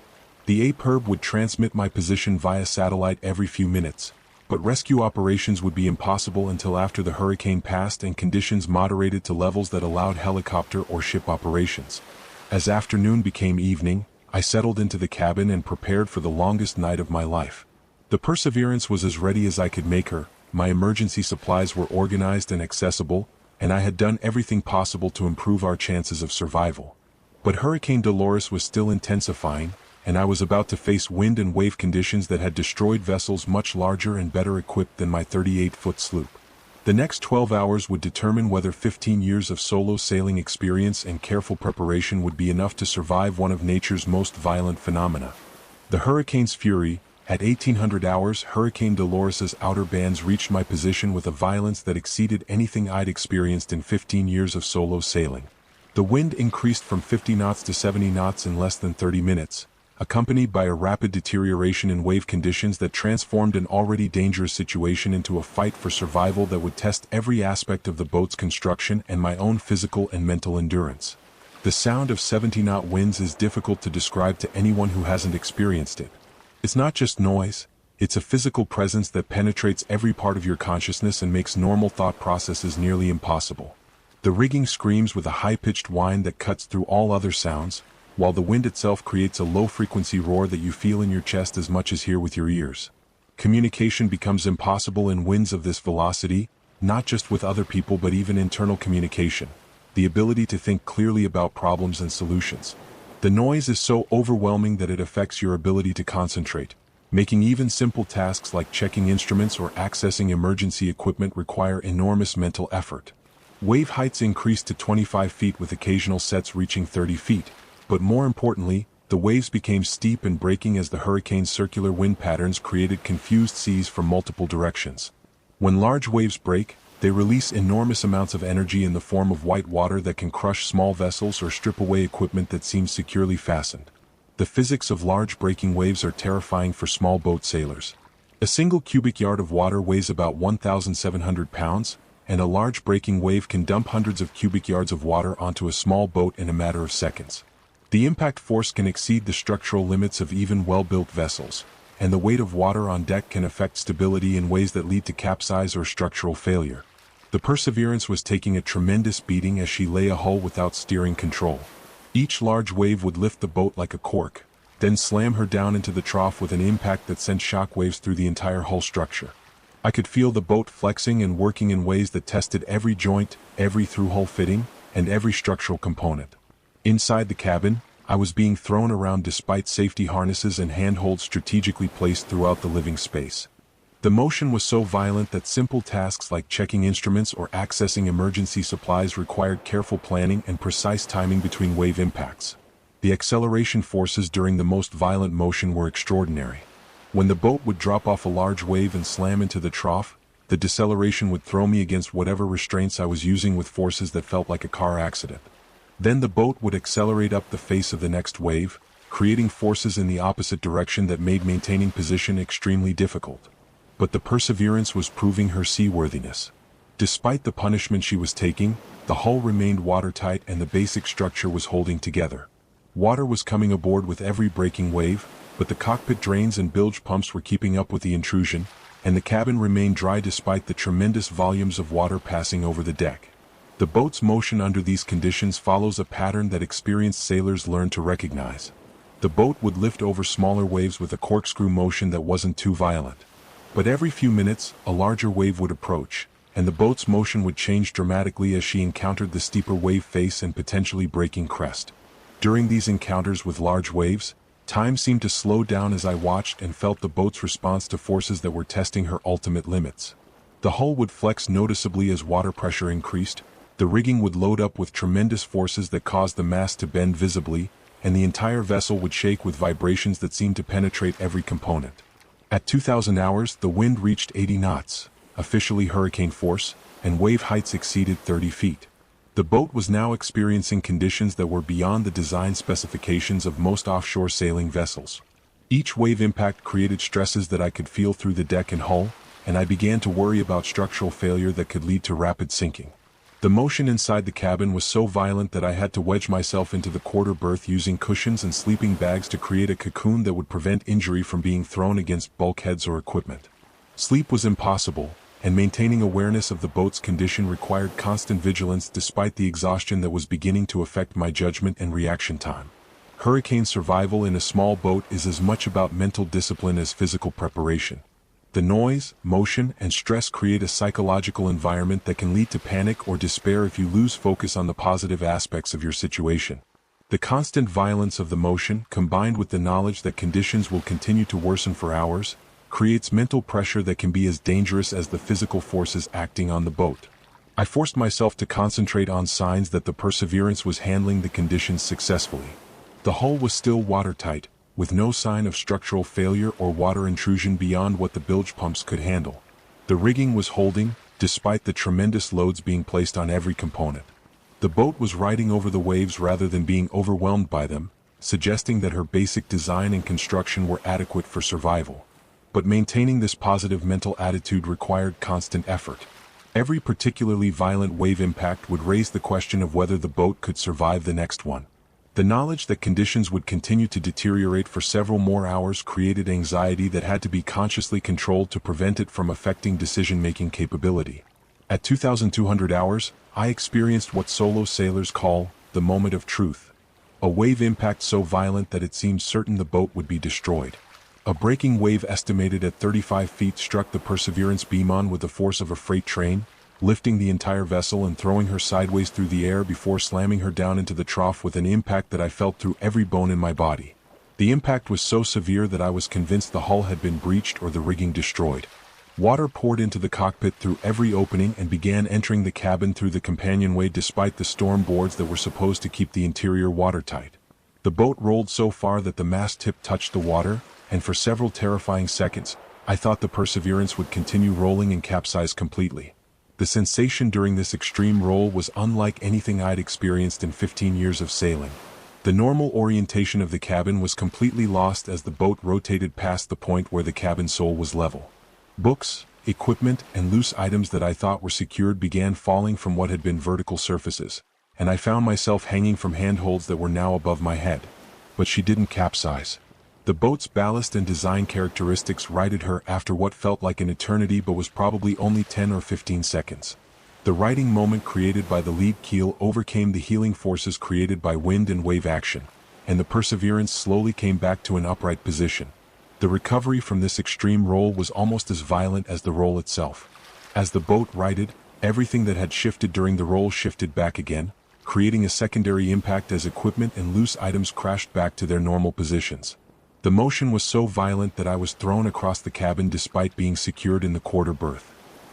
The APERB would transmit my position via satellite every few minutes, but rescue operations would be impossible until after the hurricane passed and conditions moderated to levels that allowed helicopter or ship operations. As afternoon became evening, I settled into the cabin and prepared for the longest night of my life. The Perseverance was as ready as I could make her, my emergency supplies were organized and accessible, and I had done everything possible to improve our chances of survival. But Hurricane Dolores was still intensifying, and I was about to face wind and wave conditions that had destroyed vessels much larger and better equipped than my 38-foot sloop. The next 12 hours would determine whether 15 years of solo sailing experience and careful preparation would be enough to survive one of nature's most violent phenomena. The hurricane's fury. At 1800 hours, Hurricane Dolores's outer bands reached my position with a violence that exceeded anything I'd experienced in 15 years of solo sailing. The wind increased from 50 knots to 70 knots in less than 30 minutes, accompanied by a rapid deterioration in wave conditions that transformed an already dangerous situation into a fight for survival that would test every aspect of the boat's construction and my own physical and mental endurance. The sound of 70-knot winds is difficult to describe to anyone who hasn't experienced it. It's not just noise, it's a physical presence that penetrates every part of your consciousness and makes normal thought processes nearly impossible. The rigging screams with a high-pitched whine that cuts through all other sounds, while the wind itself creates a low-frequency roar that you feel in your chest as much as hear with your ears. Communication becomes impossible in winds of this velocity, not just with other people but even internal communication, the ability to think clearly about problems and solutions. The noise is so overwhelming that it affects your ability to concentrate, making even simple tasks like checking instruments or accessing emergency equipment require enormous mental effort. Wave heights increased to 25 feet with occasional sets reaching 30 feet, but more importantly, the waves became steep and breaking as the hurricane's circular wind patterns created confused seas from multiple directions. When large waves break, they release enormous amounts of energy in the form of white water that can crush small vessels or strip away equipment that seems securely fastened. The physics of large breaking waves are terrifying for small boat sailors. A single cubic yard of water weighs about 1,700 pounds, and a large breaking wave can dump hundreds of cubic yards of water onto a small boat in a matter of seconds. The impact force can exceed the structural limits of even well-built vessels, and the weight of water on deck can affect stability in ways that lead to capsize or structural failure. The Perseverance was taking a tremendous beating as she lay ahull without steering control. Each large wave would lift the boat like a cork, then slam her down into the trough with an impact that sent shock waves through the entire hull structure. I could feel the boat flexing and working in ways that tested every joint, every through-hull fitting, and every structural component. Inside the cabin, I was being thrown around despite safety harnesses and handholds strategically placed throughout the living space. The motion was so violent that simple tasks like checking instruments or accessing emergency supplies required careful planning and precise timing between wave impacts. The acceleration forces during the most violent motion were extraordinary. When the boat would drop off a large wave and slam into the trough, the deceleration would throw me against whatever restraints I was using with forces that felt like a car accident. Then the boat would accelerate up the face of the next wave, creating forces in the opposite direction that made maintaining position extremely difficult. But the Perseverance was proving her seaworthiness. Despite the punishment she was taking, the hull remained watertight and the basic structure was holding together. Water was coming aboard with every breaking wave, but the cockpit drains and bilge pumps were keeping up with the intrusion, and the cabin remained dry despite the tremendous volumes of water passing over the deck. The boat's motion under these conditions follows a pattern that experienced sailors learned to recognize. The boat would lift over smaller waves with a corkscrew motion that wasn't too violent. But every few minutes, a larger wave would approach, and the boat's motion would change dramatically as she encountered the steeper wave face and potentially breaking crest. During these encounters with large waves, time seemed to slow down as I watched and felt the boat's response to forces that were testing her ultimate limits. The hull would flex noticeably as water pressure increased, the rigging would load up with tremendous forces that caused the mast to bend visibly, and the entire vessel would shake with vibrations that seemed to penetrate every component. At 2,000 hours, the wind reached 80 knots, officially hurricane force, and wave heights exceeded 30 feet. The boat was now experiencing conditions that were beyond the design specifications of most offshore sailing vessels. Each wave impact created stresses that I could feel through the deck and hull, and I began to worry about structural failure that could lead to rapid sinking. The motion inside the cabin was so violent that I had to wedge myself into the quarter berth using cushions and sleeping bags to create a cocoon that would prevent injury from being thrown against bulkheads or equipment. Sleep was impossible, and maintaining awareness of the boat's condition required constant vigilance despite the exhaustion that was beginning to affect my judgment and reaction time. Hurricane survival in a small boat is as much about mental discipline as physical preparation. The noise, motion, and stress create a psychological environment that can lead to panic or despair if you lose focus on the positive aspects of your situation. The constant violence of the motion, combined with the knowledge that conditions will continue to worsen for hours, creates mental pressure that can be as dangerous as the physical forces acting on the boat. I forced myself to concentrate on signs that the Perseverance was handling the conditions successfully. The hull was still watertight, with no sign of structural failure or water intrusion beyond what the bilge pumps could handle. The rigging was holding, despite the tremendous loads being placed on every component. The boat was riding over the waves rather than being overwhelmed by them, suggesting that her basic design and construction were adequate for survival. But maintaining this positive mental attitude required constant effort. Every particularly violent wave impact would raise the question of whether the boat could survive the next one. The knowledge that conditions would continue to deteriorate for several more hours created anxiety that had to be consciously controlled to prevent it from affecting decision-making capability. At 2,200 hours, I experienced what solo sailors call the moment of truth. A wave impact so violent that it seemed certain the boat would be destroyed. A breaking wave estimated at 35 feet struck the Perseverance beam-on with the force of a freight train, lifting the entire vessel and throwing her sideways through the air before slamming her down into the trough with an impact that I felt through every bone in my body. The impact was so severe that I was convinced the hull had been breached or the rigging destroyed. Water poured into the cockpit through every opening and began entering the cabin through the companionway despite the storm boards that were supposed to keep the interior watertight. The boat rolled so far that the mast tip touched the water, and for several terrifying seconds, I thought the Perseverance would continue rolling and capsize completely. The sensation during this extreme roll was unlike anything I'd experienced in 15 years of sailing. The normal orientation of the cabin was completely lost as the boat rotated past the point where the cabin sole was level. Books, equipment, and loose items that I thought were secured began falling from what had been vertical surfaces, and I found myself hanging from handholds that were now above my head. But she didn't capsize. The boat's ballast and design characteristics righted her after what felt like an eternity but was probably only 10 or 15 seconds. The righting moment created by the lead keel overcame the healing forces created by wind and wave action, and the Perseverance slowly came back to an upright position. The recovery from this extreme roll was almost as violent as the roll itself. As the boat righted, everything that had shifted during the roll shifted back again, creating a secondary impact as equipment and loose items crashed back to their normal positions. The motion was so violent that I was thrown across the cabin despite being secured in the quarter berth.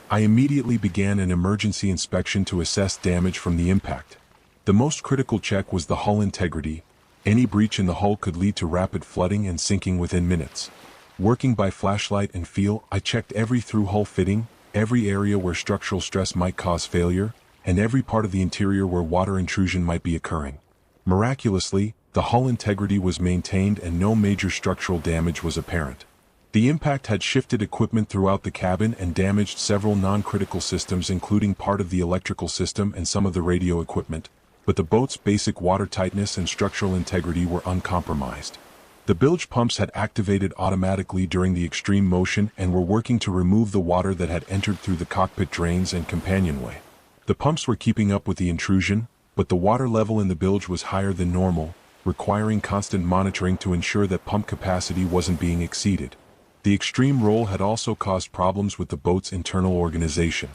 I immediately began an emergency inspection to assess damage from the impact. The most critical check was the hull integrity, Any breach in the hull could lead to rapid flooding and sinking within minutes. Working by flashlight and feel, I checked every through-hull fitting, every area where structural stress might cause failure, and every part of the interior where water intrusion might be occurring. Miraculously, the hull integrity was maintained and no major structural damage was apparent. The impact had shifted equipment throughout the cabin and damaged several non-critical systems, including part of the electrical system and some of the radio equipment, but the boat's basic water tightness and structural integrity were uncompromised. The bilge pumps had activated automatically during the extreme motion and were working to remove the water that had entered through the cockpit drains and companionway. The pumps were keeping up with the intrusion, but the water level in the bilge was higher than normal, requiring constant monitoring to ensure that pump capacity wasn't being exceeded. The extreme roll had also caused problems with the boat's internal organization.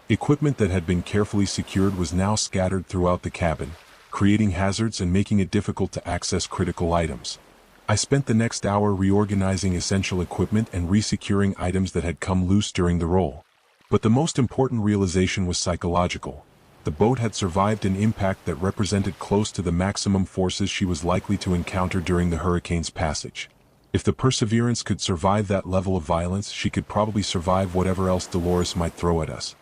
Equipment that had been carefully secured was now scattered throughout the cabin, creating hazards and making it difficult to access critical items. I spent the next hour reorganizing essential equipment and resecuring items that had come loose during the roll. But the most important realization was psychological. The boat had survived an impact that represented close to the maximum forces she was likely to encounter during the hurricane's passage. If the Perseverance could survive that level of violence, she could probably survive whatever else Dolores might throw at us.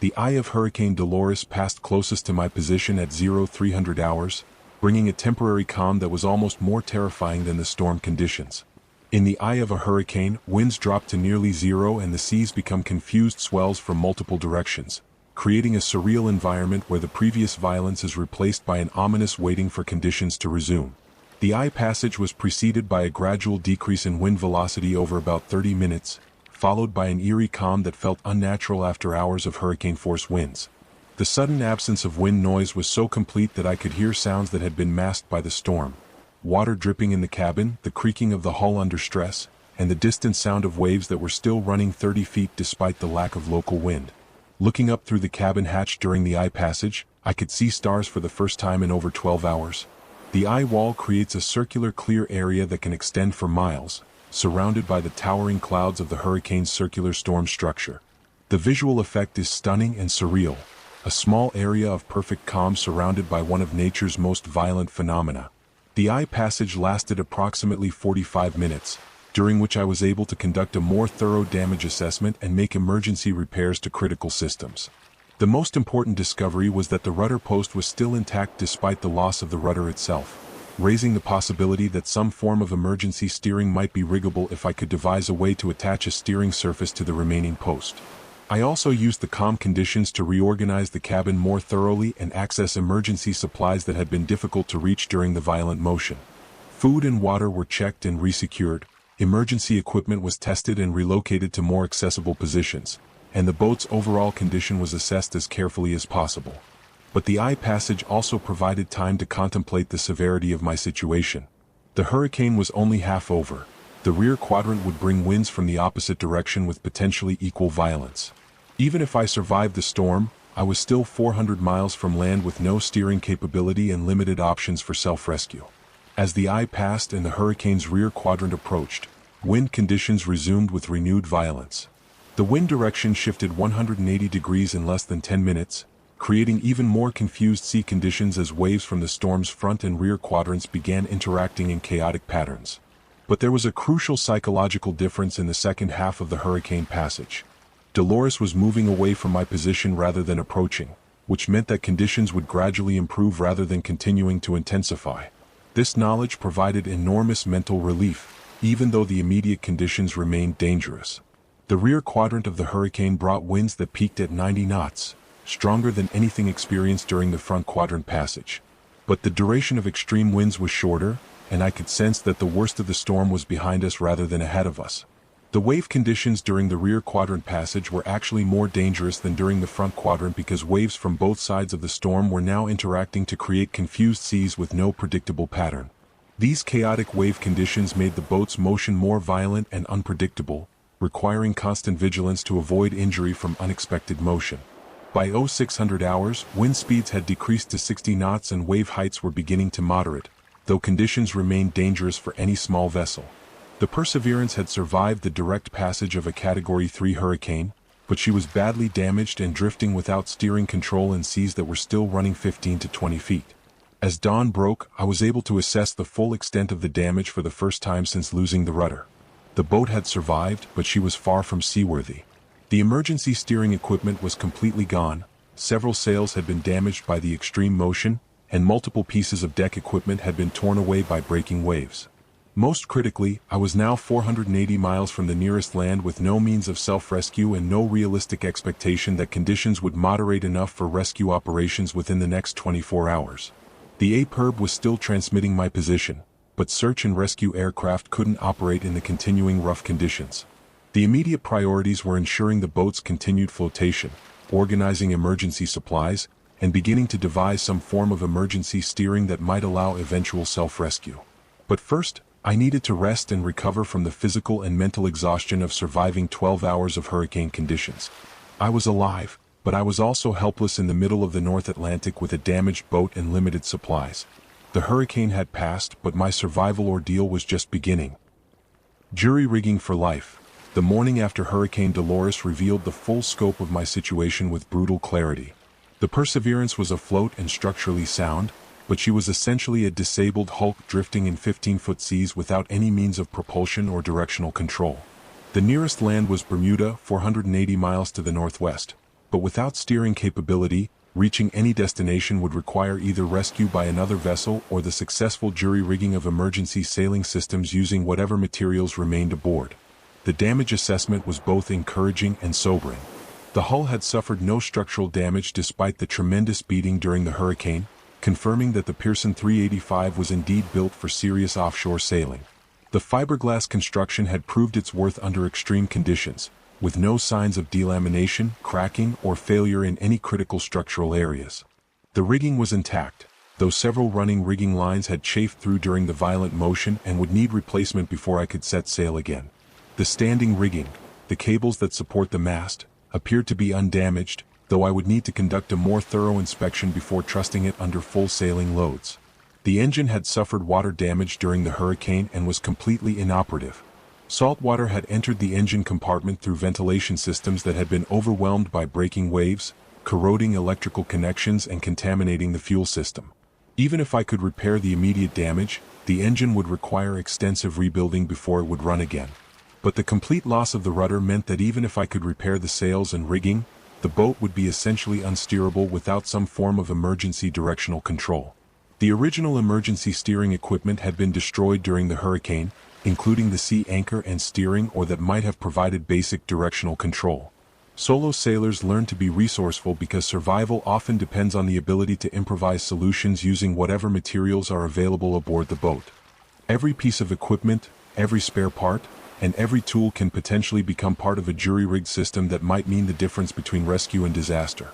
The eye of Hurricane Dolores passed closest to my position at 0300 hours, bringing a temporary calm that was almost more terrifying than the storm conditions. In the eye of a hurricane, winds drop to nearly zero and the seas become confused swells from multiple directions, creating a surreal environment where the previous violence is replaced by an ominous waiting for conditions to resume. The eye passage was preceded by a gradual decrease in wind velocity over about 30 minutes, followed by an eerie calm that felt unnatural after hours of hurricane-force winds. The sudden absence of wind noise was so complete that I could hear sounds that had been masked by the storm. Water dripping in the cabin, the creaking of the hull under stress, and the distant sound of waves that were still running 30 feet despite the lack of local wind. Looking up through the cabin hatch during the eye passage, I could see stars for the first time in over 12 hours. The eye wall creates a circular clear area that can extend for miles, surrounded by the towering clouds of the hurricane's circular storm structure. The visual effect is stunning and surreal, a small area of perfect calm surrounded by one of nature's most violent phenomena. The eye passage lasted approximately 45 minutes, during which I was able to conduct a more thorough damage assessment and make emergency repairs to critical systems. The most important discovery was that the rudder post was still intact despite the loss of the rudder itself, raising the possibility that some form of emergency steering might be riggable if I could devise a way to attach a steering surface to the remaining post. I also used the calm conditions to reorganize the cabin more thoroughly and access emergency supplies that had been difficult to reach during the violent motion. Food and water were checked and resecured, emergency equipment was tested and relocated to more accessible positions, and the boat's overall condition was assessed as carefully as possible. But the eye passage also provided time to contemplate the severity of my situation. The hurricane was only half over. The rear quadrant would bring winds from the opposite direction with potentially equal violence. Even if I survived the storm, I was still 400 miles from land with no steering capability and limited options for self-rescue. As the eye passed and the hurricane's rear quadrant approached, wind conditions resumed with renewed violence. The wind direction shifted 180 degrees in less than 10 minutes, creating even more confused sea conditions as waves from the storm's front and rear quadrants began interacting in chaotic patterns. But there was a crucial psychological difference in the second half of the hurricane passage. Dolores was moving away from my position rather than approaching, which meant that conditions would gradually improve rather than continuing to intensify. This knowledge provided enormous mental relief, even though the immediate conditions remained dangerous. The rear quadrant of the hurricane brought winds that peaked at 90 knots, stronger than anything experienced during the front quadrant passage. But the duration of extreme winds was shorter, and I could sense that the worst of the storm was behind us rather than ahead of us. The wave conditions during the rear quadrant passage were actually more dangerous than during the front quadrant because waves from both sides of the storm were now interacting to create confused seas with no predictable pattern. These chaotic wave conditions made the boat's motion more violent and unpredictable, requiring constant vigilance to avoid injury from unexpected motion. By 0600 hours, wind speeds had decreased to 60 knots and wave heights were beginning to moderate, though conditions remained dangerous for any small vessel. The Perseverance had survived the direct passage of a Category 3 hurricane, but she was badly damaged and drifting without steering control in seas that were still running 15 to 20 feet. As dawn broke, I was able to assess the full extent of the damage for the first time since losing the rudder. The boat had survived, but she was far from seaworthy. The emergency steering equipment was completely gone, several sails had been damaged by the extreme motion, and multiple pieces of deck equipment had been torn away by breaking waves. Most critically, I was now 480 miles from the nearest land with no means of self-rescue and no realistic expectation that conditions would moderate enough for rescue operations within the next 24 hours. The APIRB was still transmitting my position, but search and rescue aircraft couldn't operate in the continuing rough conditions. The immediate priorities were ensuring the boat's continued flotation, organizing emergency supplies, and beginning to devise some form of emergency steering that might allow eventual self-rescue. But first, I needed to rest and recover from the physical and mental exhaustion of surviving 12 hours of hurricane conditions. I was alive, but I was also helpless in the middle of the North Atlantic with a damaged boat and limited supplies. The hurricane had passed, but my survival ordeal was just beginning. Jury rigging for life. The morning after Hurricane Dolores revealed the full scope of my situation with brutal clarity. The Perseverance was afloat and structurally sound, but she was essentially a disabled hulk drifting in 15-foot seas without any means of propulsion or directional control. The nearest land was Bermuda, 480 miles to the northwest, but without steering capability, reaching any destination would require either rescue by another vessel or the successful jury rigging of emergency sailing systems using whatever materials remained aboard. The damage assessment was both encouraging and sobering. The hull had suffered no structural damage despite the tremendous beating during the hurricane, confirming that the Pearson 385 was indeed built for serious offshore sailing. The fiberglass construction had proved its worth under extreme conditions, with no signs of delamination, cracking, or failure in any critical structural areas. The rigging was intact, though several running rigging lines had chafed through during the violent motion and would need replacement before I could set sail again. The standing rigging, the cables that support the mast, appeared to be undamaged, though I would need to conduct a more thorough inspection before trusting it under full sailing loads. The engine had suffered water damage during the hurricane and was completely inoperative. Salt water had entered the engine compartment through ventilation systems that had been overwhelmed by breaking waves, corroding electrical connections and contaminating the fuel system. Even if I could repair the immediate damage, the engine would require extensive rebuilding before it would run again. But the complete loss of the rudder meant that even if I could repair the sails and rigging, the boat would be essentially unsteerable without some form of emergency directional control. The original emergency steering equipment had been destroyed during the hurricane, including the sea anchor and steering or that might have provided basic directional control. Solo sailors learn to be resourceful because survival often depends on the ability to improvise solutions using whatever materials are available aboard the boat. Every piece of equipment, every spare part, and every tool can potentially become part of a jury-rigged system that might mean the difference between rescue and disaster.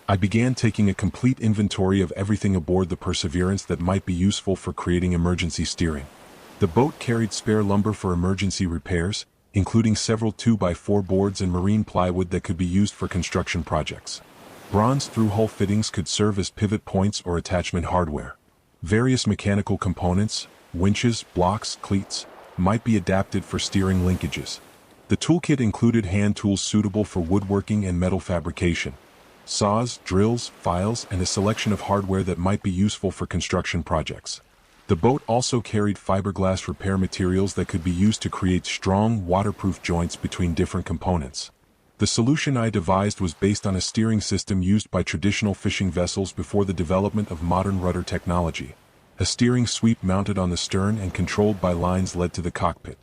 I began taking a complete inventory of everything aboard the Perseverance that might be useful for creating emergency steering. The boat carried spare lumber for emergency repairs, including several 2x4 boards and marine plywood that could be used for construction projects. Bronze through-hull fittings could serve as pivot points or attachment hardware. Various mechanical components, winches, blocks, cleats, might be adapted for steering linkages. The toolkit included hand tools suitable for woodworking and metal fabrication, saws, drills, files, and a selection of hardware that might be useful for construction projects. The boat also carried fiberglass repair materials that could be used to create strong, waterproof joints between different components. The solution I devised was based on a steering system used by traditional fishing vessels before the development of modern rudder technology. A steering sweep mounted on the stern and controlled by lines led to the cockpit.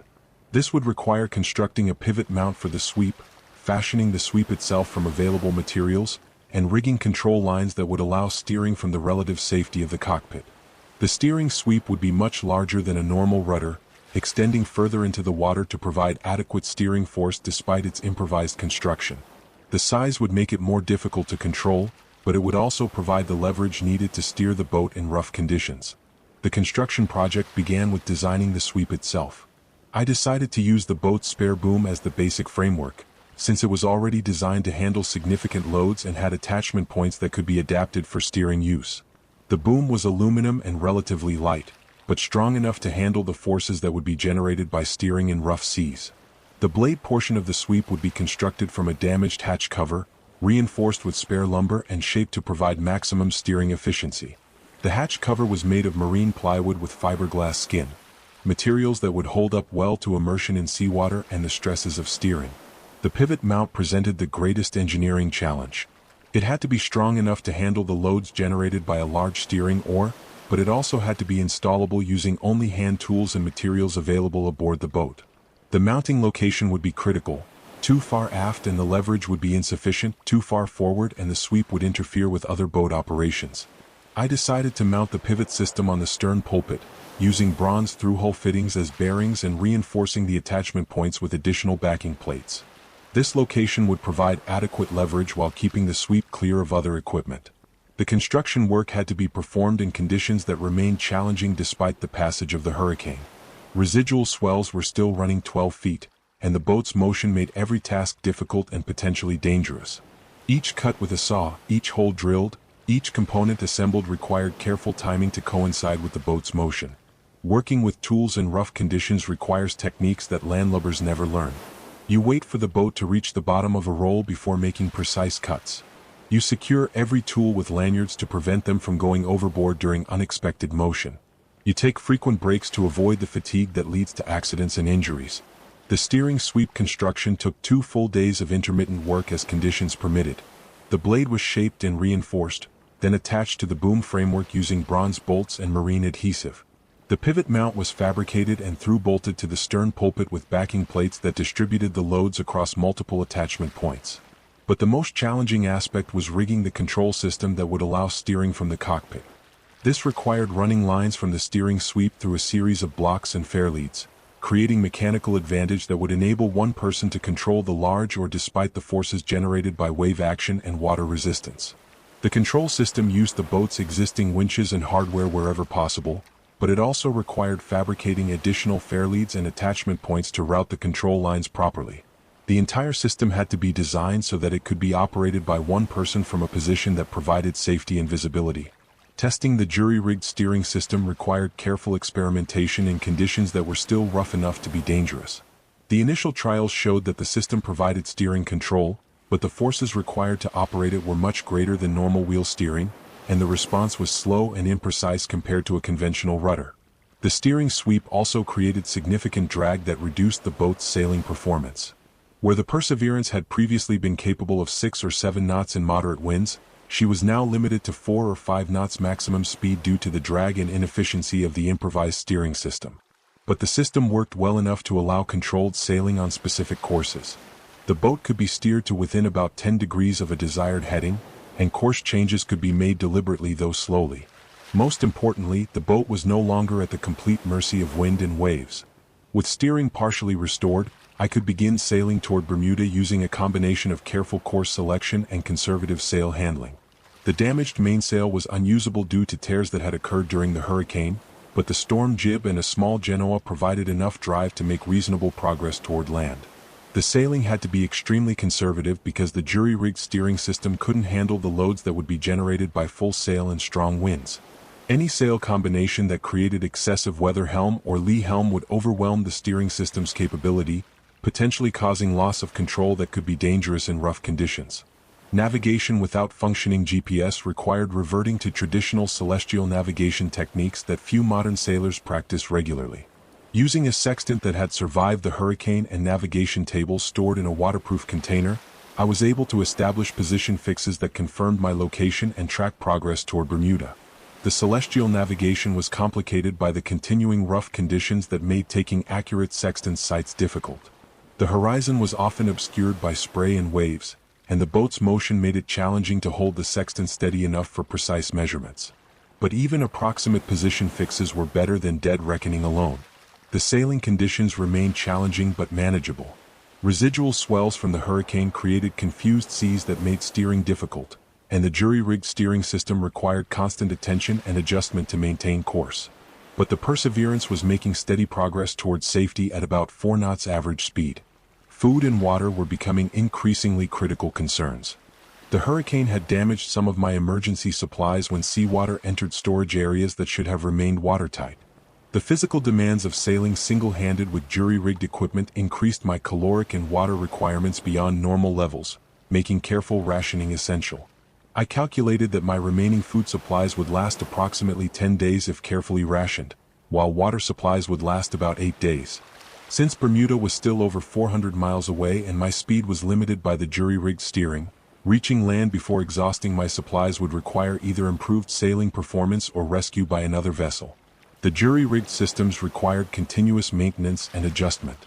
This would require constructing a pivot mount for the sweep, fashioning the sweep itself from available materials, and rigging control lines that would allow steering from the relative safety of the cockpit. The steering sweep would be much larger than a normal rudder, extending further into the water to provide adequate steering force despite its improvised construction. The size would make it more difficult to control, but it would also provide the leverage needed to steer the boat in rough conditions. The construction project began with designing the sweep itself. I decided to use the boat's spare boom as the basic framework, since it was already designed to handle significant loads and had attachment points that could be adapted for steering use. The boom was aluminum and relatively light, but strong enough to handle the forces that would be generated by steering in rough seas. The blade portion of the sweep would be constructed from a damaged hatch cover, reinforced with spare lumber and shaped to provide maximum steering efficiency. The hatch cover was made of marine plywood with fiberglass skin, materials that would hold up well to immersion in seawater and the stresses of steering. The pivot mount presented the greatest engineering challenge. It had to be strong enough to handle the loads generated by a large steering oar, but it also had to be installable using only hand tools and materials available aboard the boat. The mounting location would be critical. Too far aft and the leverage would be insufficient, too far forward and the sweep would interfere with other boat operations. I decided to mount the pivot system on the stern pulpit, using bronze through-hole fittings as bearings and reinforcing the attachment points with additional backing plates. This location would provide adequate leverage while keeping the sweep clear of other equipment. The construction work had to be performed in conditions that remained challenging despite the passage of the hurricane. Residual swells were still running 12 feet, and the boat's motion made every task difficult and potentially dangerous. Each cut with a saw, each hole drilled, each component assembled required careful timing to coincide with the boat's motion. Working with tools in rough conditions requires techniques that landlubbers never learn. You wait for the boat to reach the bottom of a roll before making precise cuts. You secure every tool with lanyards to prevent them from going overboard during unexpected motion. You take frequent breaks to avoid the fatigue that leads to accidents and injuries. The steering sweep construction took 2 full days of intermittent work as conditions permitted. The blade was shaped and reinforced, then attached to the boom framework using bronze bolts and marine adhesive. The pivot mount was fabricated and through-bolted to the stern pulpit with backing plates that distributed the loads across multiple attachment points. But the most challenging aspect was rigging the control system that would allow steering from the cockpit. This required running lines from the steering sweep through a series of blocks and fairleads, creating mechanical advantage that would enable one person to control the large oar despite the forces generated by wave action and water resistance. The control system used the boat's existing winches and hardware wherever possible, but it also required fabricating additional fairleads and attachment points to route the control lines properly. The entire system had to be designed so that it could be operated by one person from a position that provided safety and visibility. Testing the jury-rigged steering system required careful experimentation in conditions that were still rough enough to be dangerous. The initial trials showed that the system provided steering control, but the forces required to operate it were much greater than normal wheel steering, and the response was slow and imprecise compared to a conventional rudder. The steering sweep also created significant drag that reduced the boat's sailing performance. Where the Perseverance had previously been capable of 6 or 7 knots in moderate winds, she was now limited to 4 or 5 knots maximum speed due to the drag and inefficiency of the improvised steering system. But the system worked well enough to allow controlled sailing on specific courses. The boat could be steered to within about 10 degrees of a desired heading, and course changes could be made deliberately though slowly. Most importantly, the boat was no longer at the complete mercy of wind and waves. With steering partially restored, I could begin sailing toward Bermuda using a combination of careful course selection and conservative sail handling. The damaged mainsail was unusable due to tears that had occurred during the hurricane, but the storm jib and a small genoa provided enough drive to make reasonable progress toward land. The sailing had to be extremely conservative because the jury-rigged steering system couldn't handle the loads that would be generated by full sail and strong winds. Any sail combination that created excessive weather helm or lee helm would overwhelm the steering system's capability, potentially causing loss of control that could be dangerous in rough conditions. Navigation without functioning GPS required reverting to traditional celestial navigation techniques that few modern sailors practice regularly. Using a sextant that had survived the hurricane and navigation tables stored in a waterproof container, I was able to establish position fixes that confirmed my location and track progress toward Bermuda. The celestial navigation was complicated by the continuing rough conditions that made taking accurate sextant sights difficult. The horizon was often obscured by spray and waves, and the boat's motion made it challenging to hold the sextant steady enough for precise measurements. But even approximate position fixes were better than dead reckoning alone. The sailing conditions remained challenging but manageable. Residual swells from the hurricane created confused seas that made steering difficult, and the jury-rigged steering system required constant attention and adjustment to maintain course. But the Perseverance was making steady progress towards safety at about 4 knots average speed. Food and water were becoming increasingly critical concerns. The hurricane had damaged some of my emergency supplies when seawater entered storage areas that should have remained watertight. The physical demands of sailing single-handed with jury-rigged equipment increased my caloric and water requirements beyond normal levels, making careful rationing essential. I calculated that my remaining food supplies would last approximately 10 days if carefully rationed, while water supplies would last about 8 days. Since Bermuda was still over 400 miles away and my speed was limited by the jury-rigged steering, reaching land before exhausting my supplies would require either improved sailing performance or rescue by another vessel. The jury-rigged systems required continuous maintenance and adjustment.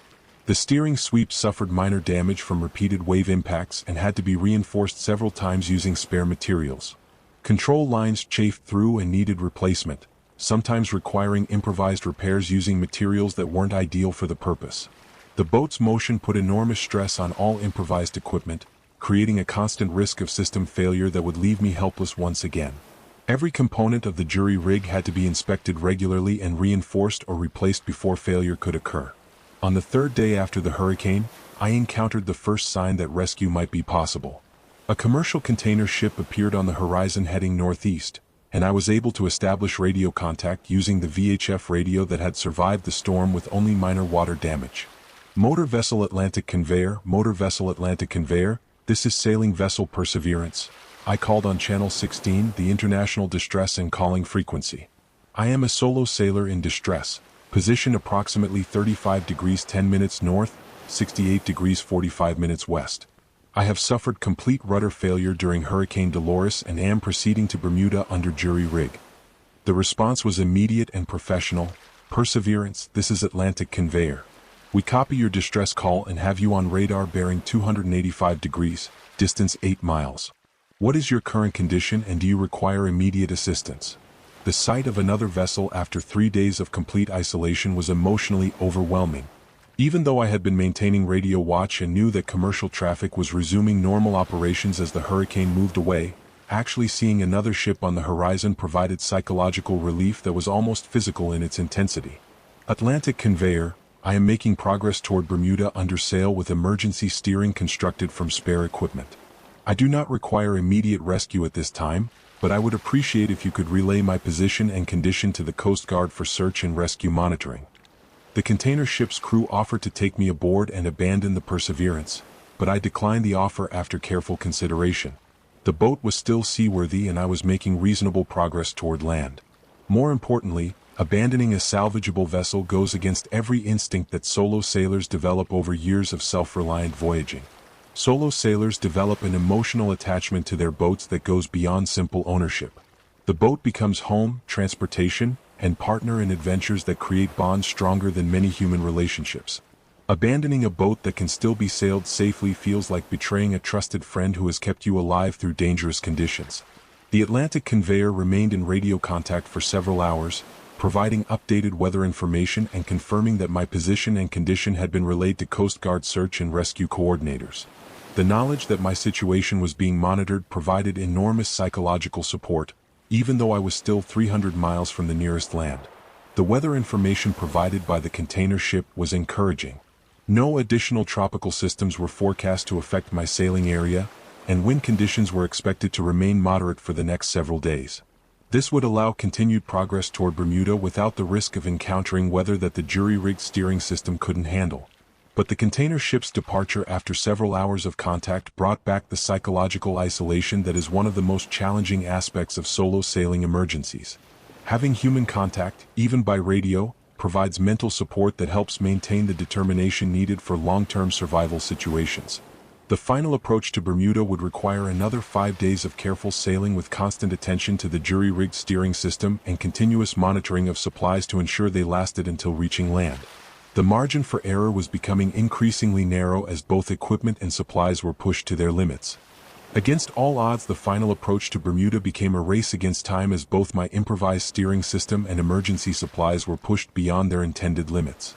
The steering sweep suffered minor damage from repeated wave impacts and had to be reinforced several times using spare materials. Control lines chafed through and needed replacement, sometimes requiring improvised repairs using materials that weren't ideal for the purpose. The boat's motion put enormous stress on all improvised equipment, creating a constant risk of system failure that would leave me helpless once again. Every component of the jury rig had to be inspected regularly and reinforced or replaced before failure could occur. On the third day after the hurricane, I encountered the first sign that rescue might be possible. A commercial container ship appeared on the horizon heading northeast, and I was able to establish radio contact using the VHF radio that had survived the storm with only minor water damage. Motor Vessel Atlantic Conveyor, this is Sailing Vessel Perseverance. I called on Channel 16, the International Distress and Calling Frequency. I am a solo sailor in distress, position approximately 35 degrees 10 minutes north, 68 degrees 45 minutes west. I have suffered complete rudder failure during Hurricane Dolores and am proceeding to Bermuda under jury rig. The response was immediate and professional. Perseverance, this is Atlantic Conveyor. We copy your distress call and have you on radar bearing 285 degrees, distance 8 miles. What is your current condition and do you require immediate assistance? The sight of another vessel after 3 days of complete isolation was emotionally overwhelming. Even though I had been maintaining radio watch and knew that commercial traffic was resuming normal operations as the hurricane moved away, actually seeing another ship on the horizon provided psychological relief that was almost physical in its intensity. Atlantic Conveyor, I am making progress toward Bermuda under sail with emergency steering constructed from spare equipment. I do not require immediate rescue at this time, but I would appreciate if you could relay my position and condition to the Coast Guard for search and rescue monitoring. The container ship's crew offered to take me aboard and abandon the Perseverance, but I declined the offer after careful consideration. The boat was still seaworthy and I was making reasonable progress toward land. More importantly, abandoning a salvageable vessel goes against every instinct that solo sailors develop over years of self-reliant voyaging. Solo sailors develop an emotional attachment to their boats that goes beyond simple ownership. The boat becomes home, transportation, and partner in adventures that create bonds stronger than many human relationships. Abandoning a boat that can still be sailed safely feels like betraying a trusted friend who has kept you alive through dangerous conditions. The Atlantic Conveyor remained in radio contact for several hours, providing updated weather information and confirming that my position and condition had been relayed to Coast Guard search and rescue coordinators. The knowledge that my situation was being monitored provided enormous psychological support, even though I was still 300 miles from the nearest land. The weather information provided by the container ship was encouraging. No additional tropical systems were forecast to affect my sailing area, and wind conditions were expected to remain moderate for the next several days. This would allow continued progress toward Bermuda without the risk of encountering weather that the jury-rigged steering system couldn't handle. But the container ship's departure after several hours of contact brought back the psychological isolation that is one of the most challenging aspects of solo sailing emergencies. Having human contact, even by radio, provides mental support that helps maintain the determination needed for long-term survival situations. The final approach to Bermuda would require another 5 days of careful sailing with constant attention to the jury-rigged steering system and continuous monitoring of supplies to ensure they lasted until reaching land. The margin for error was becoming increasingly narrow as both equipment and supplies were pushed to their limits. Against all odds, the final approach to Bermuda became a race against time as both my improvised steering system and emergency supplies were pushed beyond their intended limits.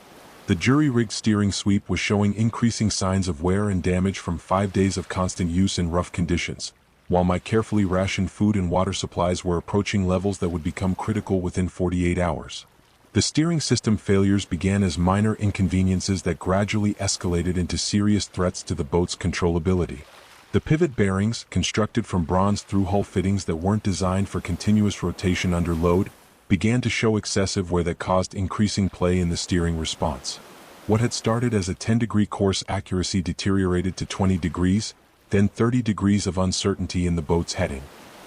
The jury-rigged steering sweep was showing increasing signs of wear and damage from 5 days of constant use in rough conditions, while my carefully rationed food and water supplies were approaching levels that would become critical within 48 hours. The steering system failures began as minor inconveniences that gradually escalated into serious threats to the boat's controllability. The pivot bearings, constructed from bronze through-hull fittings that weren't designed for continuous rotation under load, began to show excessive wear that caused increasing play in the steering response. What had started as a 10-degree course accuracy deteriorated to 20 degrees, then 30 degrees of uncertainty in the boat's heading.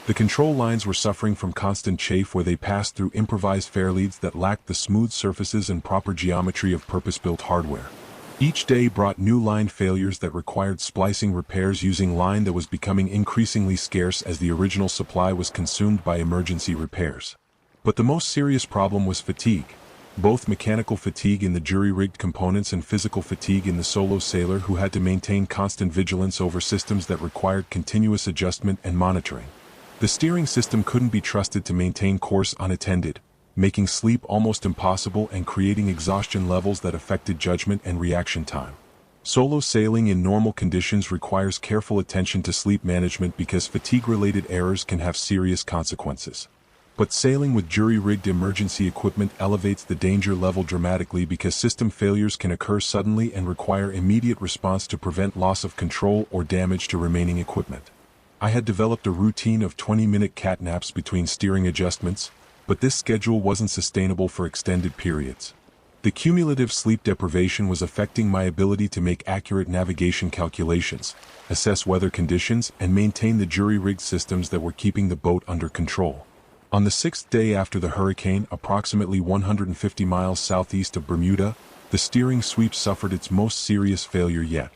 The control lines were suffering from constant chafe where they passed through improvised fairleads that lacked the smooth surfaces and proper geometry of purpose-built hardware. Each day brought new line failures that required splicing repairs using line that was becoming increasingly scarce as the original supply was consumed by emergency repairs. But the most serious problem was fatigue. Both mechanical fatigue in the jury-rigged components and physical fatigue in the solo sailor who had to maintain constant vigilance over systems that required continuous adjustment and monitoring. The steering system couldn't be trusted to maintain course unattended, making sleep almost impossible and creating exhaustion levels that affected judgment and reaction time. Solo sailing in normal conditions requires careful attention to sleep management because fatigue-related errors can have serious consequences. But sailing with jury-rigged emergency equipment elevates the danger level dramatically because system failures can occur suddenly and require immediate response to prevent loss of control or damage to remaining equipment. I had developed a routine of 20-minute cat naps between steering adjustments, but this schedule wasn't sustainable for extended periods. The cumulative sleep deprivation was affecting my ability to make accurate navigation calculations, assess weather conditions, and maintain the jury-rigged systems that were keeping the boat under control. On the sixth day after the hurricane, approximately 150 miles southeast of Bermuda, the steering sweep suffered its most serious failure yet.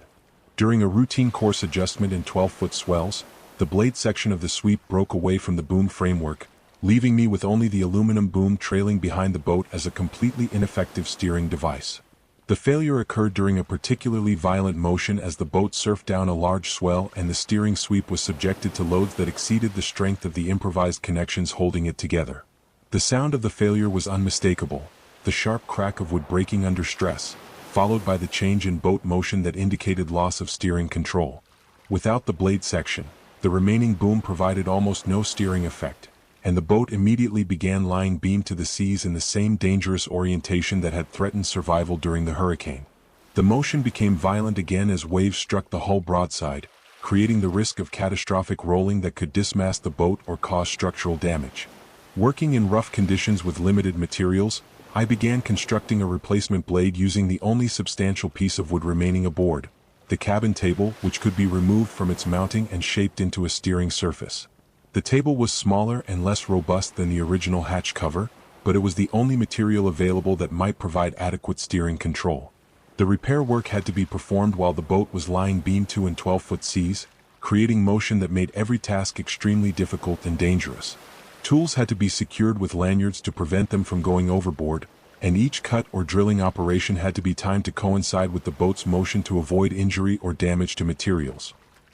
During a routine course adjustment in 12-foot swells, the blade section of the sweep broke away from the boom framework, leaving me with only the aluminum boom trailing behind the boat as a completely ineffective steering device. The failure occurred during a particularly violent motion as the boat surfed down a large swell and the steering sweep was subjected to loads that exceeded the strength of the improvised connections holding it together. The sound of the failure was unmistakable, the sharp crack of wood breaking under stress, followed by the change in boat motion that indicated loss of steering control. Without the blade section, the remaining boom provided almost no steering effect, and the boat immediately began lying beam to the seas in the same dangerous orientation that had threatened survival during the hurricane. The motion became violent again as waves struck the hull broadside, creating the risk of catastrophic rolling that could dismast the boat or cause structural damage. Working in rough conditions with limited materials, I began constructing a replacement blade using the only substantial piece of wood remaining aboard, the cabin table, which could be removed from its mounting and shaped into a steering surface. The table was smaller and less robust than the original hatch cover, but it was the only material available that might provide adequate steering control. The repair work had to be performed while the boat was lying beam to in 12-foot seas, creating motion that made every task extremely difficult and dangerous. Tools had to be secured with lanyards to prevent them from going overboard, and each cut or drilling operation had to be timed to coincide with the boat's motion to avoid injury or damage to materials.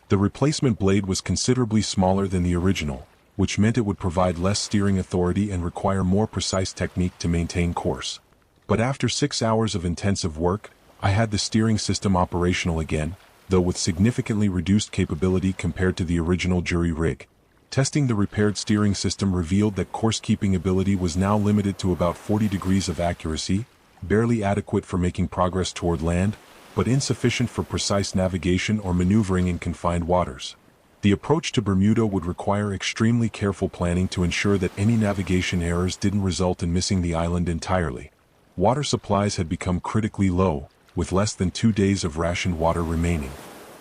The replacement blade was considerably smaller than the original, which meant it would provide less steering authority and require more precise technique to maintain course. But after 6 hours of intensive work, I had the steering system operational again, though with significantly reduced capability compared to the original jury rig. Testing the repaired steering system revealed that course-keeping ability was now limited to about 40 degrees of accuracy, barely adequate for making progress toward land, but insufficient for precise navigation or maneuvering in confined waters. The approach to Bermuda would require extremely careful planning to ensure that any navigation errors didn't result in missing the island entirely. Water supplies had become critically low, with less than 2 days of rationed water remaining.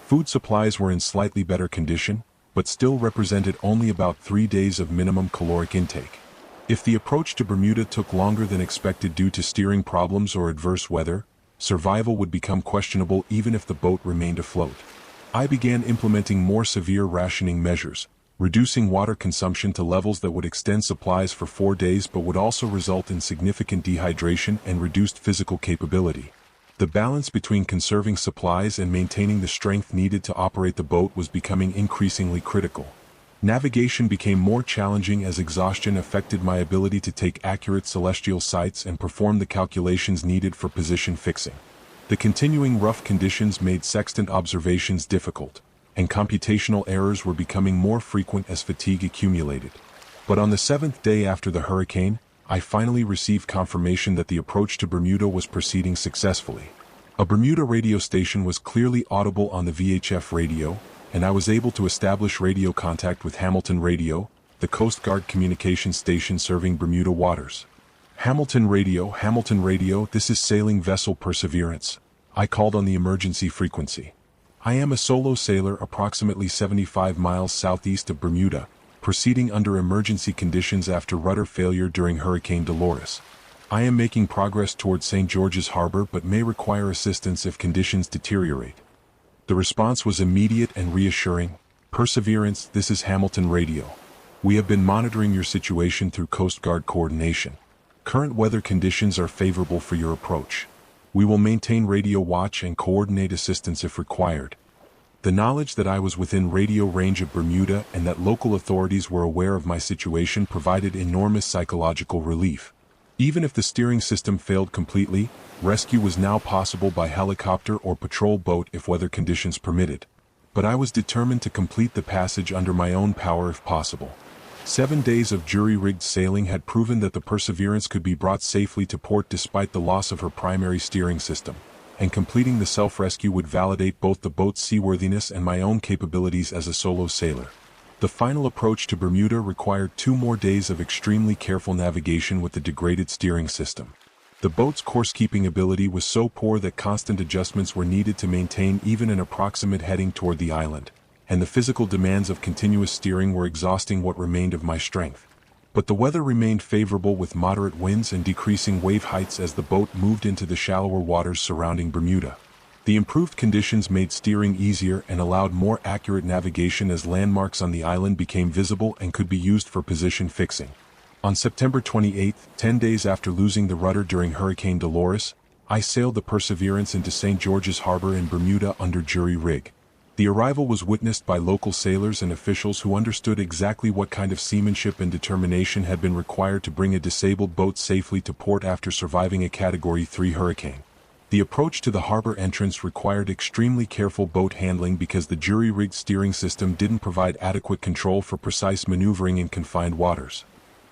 Food supplies were in slightly better condition, but still represented only about 3 days of minimum caloric intake. If the approach to Bermuda took longer than expected due to steering problems or adverse weather, survival would become questionable even if the boat remained afloat. I began implementing more severe rationing measures, reducing water consumption to levels that would extend supplies for 4 days but would also result in significant dehydration and reduced physical capability. The balance between conserving supplies and maintaining the strength needed to operate the boat was becoming increasingly critical. Navigation became more challenging as exhaustion affected my ability to take accurate celestial sights and perform the calculations needed for position fixing. The continuing rough conditions made sextant observations difficult, and computational errors were becoming more frequent as fatigue accumulated. But on the 7th day after the hurricane, I finally received confirmation that the approach to Bermuda was proceeding successfully. A Bermuda radio station was clearly audible on the VHF radio, and I was able to establish radio contact with Hamilton Radio, the Coast Guard communication station serving Bermuda waters. Hamilton Radio, this is sailing vessel Perseverance. I called on the emergency frequency. I am a solo sailor approximately 75 miles southeast of Bermuda, proceeding under emergency conditions after rudder failure during Hurricane Dolores. I am making progress towards St. George's Harbor but may require assistance if conditions deteriorate. The response was immediate and reassuring. Perseverance, this is Hamilton Radio. We have been monitoring your situation through Coast Guard coordination. Current weather conditions are favorable for your approach. We will maintain radio watch and coordinate assistance if required. The knowledge that I was within radio range of Bermuda and that local authorities were aware of my situation provided enormous psychological relief. Even if the steering system failed completely, rescue was now possible by helicopter or patrol boat if weather conditions permitted. But I was determined to complete the passage under my own power if possible. 7 days of jury-rigged sailing had proven that the Perseverance could be brought safely to port despite the loss of her primary steering system, and completing the self-rescue would validate both the boat's seaworthiness and my own capabilities as a solo sailor. The final approach to Bermuda required 2 more days of extremely careful navigation with the degraded steering system. The boat's course-keeping ability was so poor that constant adjustments were needed to maintain even an approximate heading toward the island, and the physical demands of continuous steering were exhausting what remained of my strength. But the weather remained favorable with moderate winds and decreasing wave heights as the boat moved into the shallower waters surrounding Bermuda. The improved conditions made steering easier and allowed more accurate navigation as landmarks on the island became visible and could be used for position fixing. On September 28, 10 days after losing the rudder during Hurricane Dolores, I sailed the Perseverance into St. George's Harbor in Bermuda under jury rig. The arrival was witnessed by local sailors and officials who understood exactly what kind of seamanship and determination had been required to bring a disabled boat safely to port after surviving a Category 3 hurricane. The approach to the harbor entrance required extremely careful boat handling because the jury-rigged steering system didn't provide adequate control for precise maneuvering in confined waters.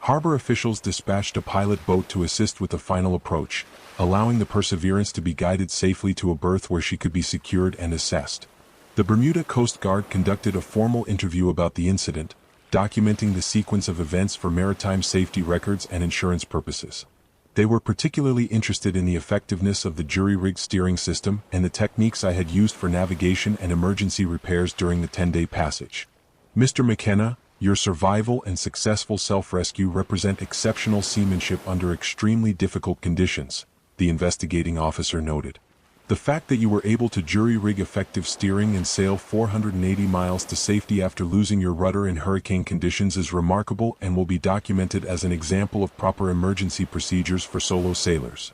Harbor officials dispatched a pilot boat to assist with the final approach, allowing the Perseverance to be guided safely to a berth where she could be secured and assessed. The Bermuda Coast Guard conducted a formal interview about the incident, documenting the sequence of events for maritime safety records and insurance purposes. They were particularly interested in the effectiveness of the jury-rigged steering system and the techniques I had used for navigation and emergency repairs during the 10-day passage. Mr. McKenna, your survival and successful self-rescue represent exceptional seamanship under extremely difficult conditions, the investigating officer noted. The fact that you were able to jury-rig effective steering and sail 480 miles to safety after losing your rudder in hurricane conditions is remarkable and will be documented as an example of proper emergency procedures for solo sailors.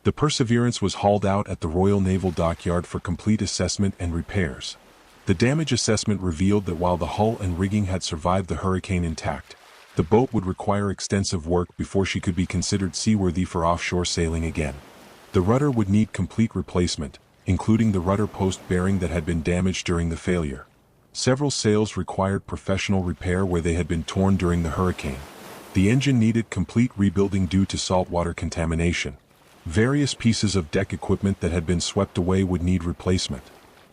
The Perseverance was hauled out at the Royal Naval Dockyard for complete assessment and repairs. The damage assessment revealed that while the hull and rigging had survived the hurricane intact, the boat would require extensive work before she could be considered seaworthy for offshore sailing again. The rudder would need complete replacement, including the rudder post bearing that had been damaged during the failure. Several sails required professional repair where they had been torn during the hurricane. The engine needed complete rebuilding due to saltwater contamination. Various pieces of deck equipment that had been swept away would need replacement.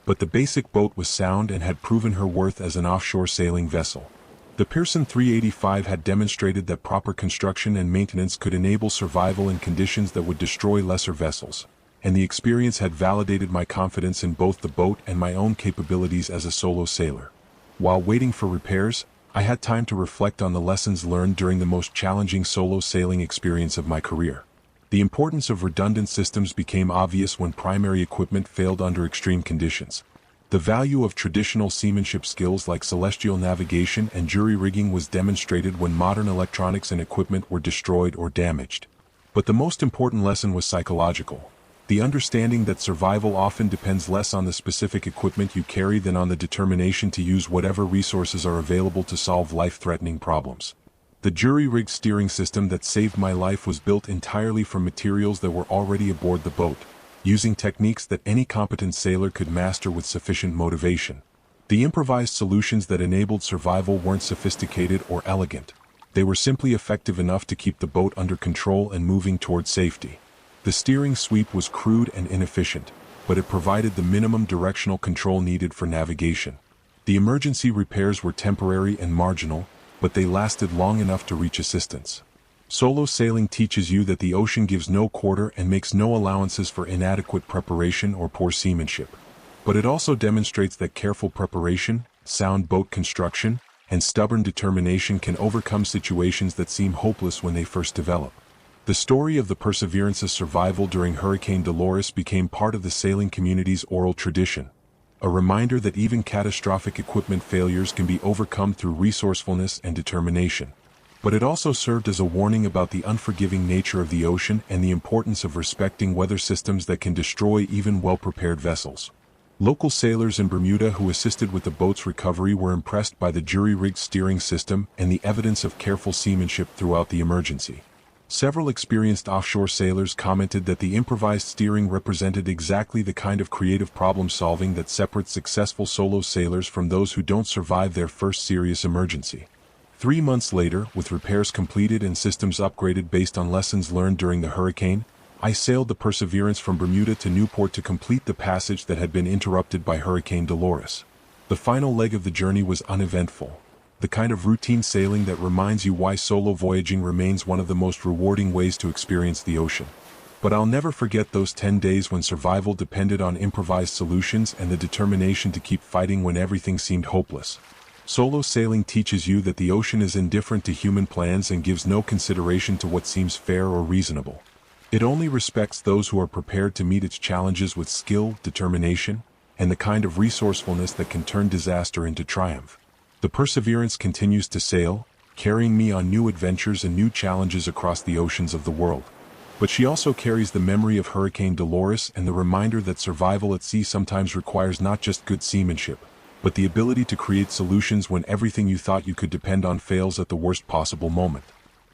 But the basic boat was sound and had proven her worth as an offshore sailing vessel. The Pearson 385 had demonstrated that proper construction and maintenance could enable survival in conditions that would destroy lesser vessels, and the experience had validated my confidence in both the boat and my own capabilities as a solo sailor. While waiting for repairs, I had time to reflect on the lessons learned during the most challenging solo sailing experience of my career. The importance of redundant systems became obvious when primary equipment failed under extreme conditions. The value of traditional seamanship skills like celestial navigation and jury rigging was demonstrated when modern electronics and equipment were destroyed or damaged. But the most important lesson was psychological. The understanding that survival often depends less on the specific equipment you carry than on the determination to use whatever resources are available to solve life-threatening problems. The jury-rigged steering system that saved my life was built entirely from materials that were already aboard the boat, using techniques that any competent sailor could master with sufficient motivation. The improvised solutions that enabled survival weren't sophisticated or elegant. They were simply effective enough to keep the boat under control and moving toward safety. The steering sweep was crude and inefficient, but it provided the minimum directional control needed for navigation. The emergency repairs were temporary and marginal, but they lasted long enough to reach assistance. Solo sailing teaches you that the ocean gives no quarter and makes no allowances for inadequate preparation or poor seamanship. But it also demonstrates that careful preparation, sound boat construction, and stubborn determination can overcome situations that seem hopeless when they first develop. The story of the Perseverance's survival during Hurricane Dolores became part of the sailing community's oral tradition, a reminder that even catastrophic equipment failures can be overcome through resourcefulness and determination. But it also served as a warning about the unforgiving nature of the ocean and the importance of respecting weather systems that can destroy even well-prepared vessels. Local sailors in Bermuda who assisted with the boat's recovery were impressed by the jury-rigged steering system and the evidence of careful seamanship throughout the emergency. Several experienced offshore sailors commented that the improvised steering represented exactly the kind of creative problem-solving that separates successful solo sailors from those who don't survive their first serious emergency. 3 months later, with repairs completed and systems upgraded based on lessons learned during the hurricane, I sailed the Perseverance from Bermuda to Newport to complete the passage that had been interrupted by Hurricane Dolores. The final leg of the journey was uneventful, the kind of routine sailing that reminds you why solo voyaging remains one of the most rewarding ways to experience the ocean. But I'll never forget those 10 days when survival depended on improvised solutions and the determination to keep fighting when everything seemed hopeless. Solo sailing teaches you that the ocean is indifferent to human plans and gives no consideration to what seems fair or reasonable. It only respects those who are prepared to meet its challenges with skill, determination, and the kind of resourcefulness that can turn disaster into triumph. The Perseverance continues to sail, carrying me on new adventures and new challenges across the oceans of the world. But she also carries the memory of Hurricane Dolores and the reminder that survival at sea sometimes requires not just good seamanship, but the ability to create solutions when everything you thought you could depend on fails at the worst possible moment.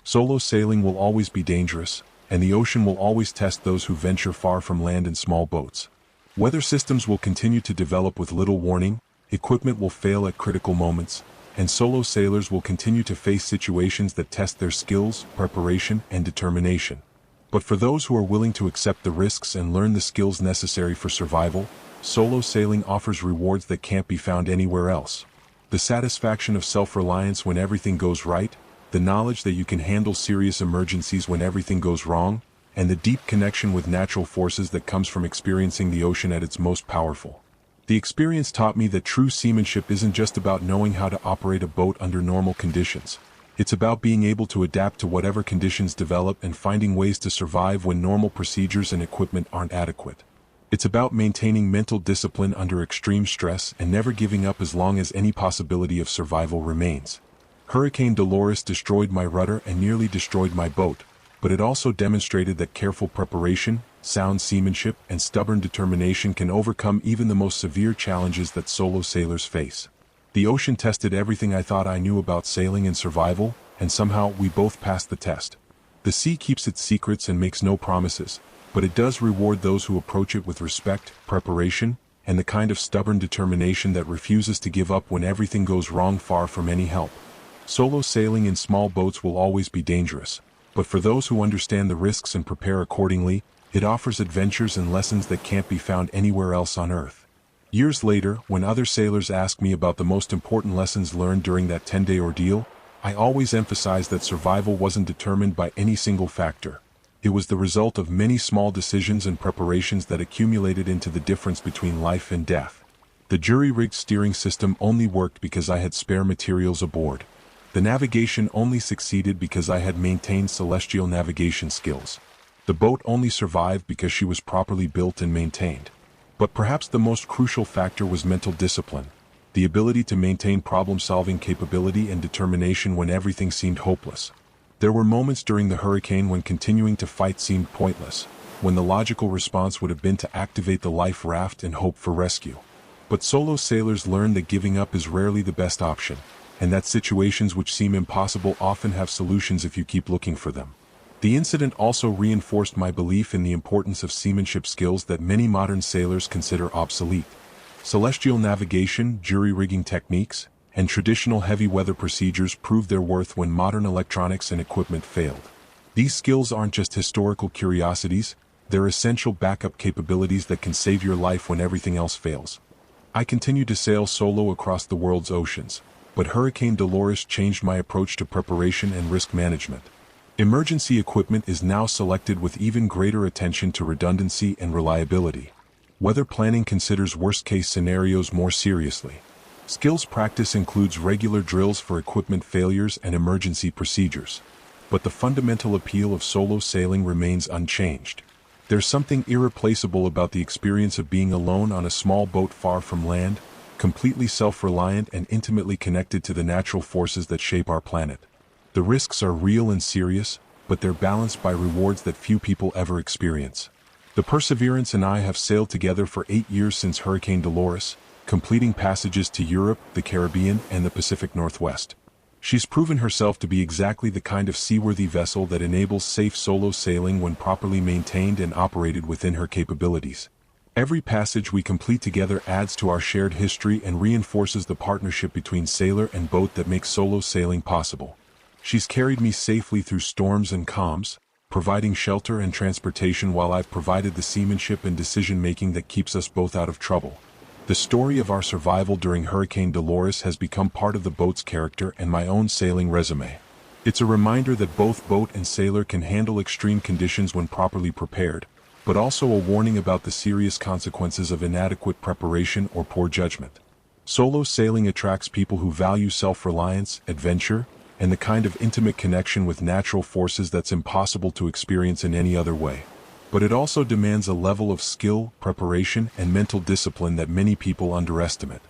Solo sailing will always be dangerous, and the ocean will always test those who venture far from land in small boats. Weather systems will continue to develop with little warning, equipment will fail at critical moments, and solo sailors will continue to face situations that test their skills, preparation, and determination. But for those who are willing to accept the risks and learn the skills necessary for survival, solo sailing offers rewards that can't be found anywhere else. The satisfaction of self-reliance when everything goes right, the knowledge that you can handle serious emergencies when everything goes wrong, and the deep connection with natural forces that comes from experiencing the ocean at its most powerful. The experience taught me that true seamanship isn't just about knowing how to operate a boat under normal conditions. It's about being able to adapt to whatever conditions develop and finding ways to survive when normal procedures and equipment aren't adequate. It's about maintaining mental discipline under extreme stress and never giving up as long as any possibility of survival remains. Hurricane Dolores destroyed my rudder and nearly destroyed my boat, but it also demonstrated that careful preparation, sound seamanship, and stubborn determination can overcome even the most severe challenges that solo sailors face. The ocean tested everything I thought I knew about sailing and survival, and somehow we both passed the test. The sea keeps its secrets and makes no promises, but it does reward those who approach it with respect, preparation, and the kind of stubborn determination that refuses to give up when everything goes wrong far from any help. Solo sailing in small boats will always be dangerous, but for those who understand the risks and prepare accordingly, it offers adventures and lessons that can't be found anywhere else on Earth. Years later, when other sailors ask me about the most important lessons learned during that 10-day ordeal, I always emphasize that survival wasn't determined by any single factor. It was the result of many small decisions and preparations that accumulated into the difference between life and death. The jury-rigged steering system only worked because I had spare materials aboard. The navigation only succeeded because I had maintained celestial navigation skills. The boat only survived because she was properly built and maintained. But perhaps the most crucial factor was mental discipline, the ability to maintain problem-solving capability and determination when everything seemed hopeless. There were moments during the hurricane when continuing to fight seemed pointless, when the logical response would have been to activate the life raft and hope for rescue. But solo sailors learned that giving up is rarely the best option, and that situations which seem impossible often have solutions if you keep looking for them. The incident also reinforced my belief in the importance of seamanship skills that many modern sailors consider obsolete. Celestial navigation, jury-rigging techniques, and traditional heavy weather procedures proved their worth when modern electronics and equipment failed. These skills aren't just historical curiosities, they're essential backup capabilities that can save your life when everything else fails. I continue to sail solo across the world's oceans, but Hurricane Dolores changed my approach to preparation and risk management. Emergency equipment is now selected with even greater attention to redundancy and reliability. Weather planning considers worst-case scenarios more seriously. Skills practice includes regular drills for equipment failures and emergency procedures. But the fundamental appeal of solo sailing remains unchanged. There's something irreplaceable about the experience of being alone on a small boat far from land, completely self-reliant and intimately connected to the natural forces that shape our planet. The risks are real and serious, but they're balanced by rewards that few people ever experience. The Perseverance and I have sailed together for 8 years since Hurricane Dolores, completing passages to Europe, the Caribbean, and the Pacific Northwest. She's proven herself to be exactly the kind of seaworthy vessel that enables safe solo sailing when properly maintained and operated within her capabilities. Every passage we complete together adds to our shared history and reinforces the partnership between sailor and boat that makes solo sailing possible. She's carried me safely through storms and calms, providing shelter and transportation while I've provided the seamanship and decision-making that keeps us both out of trouble. The story of our survival during Hurricane Dolores has become part of the boat's character and my own sailing resume. It's a reminder that both boat and sailor can handle extreme conditions when properly prepared, but also a warning about the serious consequences of inadequate preparation or poor judgment. Solo sailing attracts people who value self-reliance, adventure, and the kind of intimate connection with natural forces that's impossible to experience in any other way. But it also demands a level of skill, preparation, and mental discipline that many people underestimate.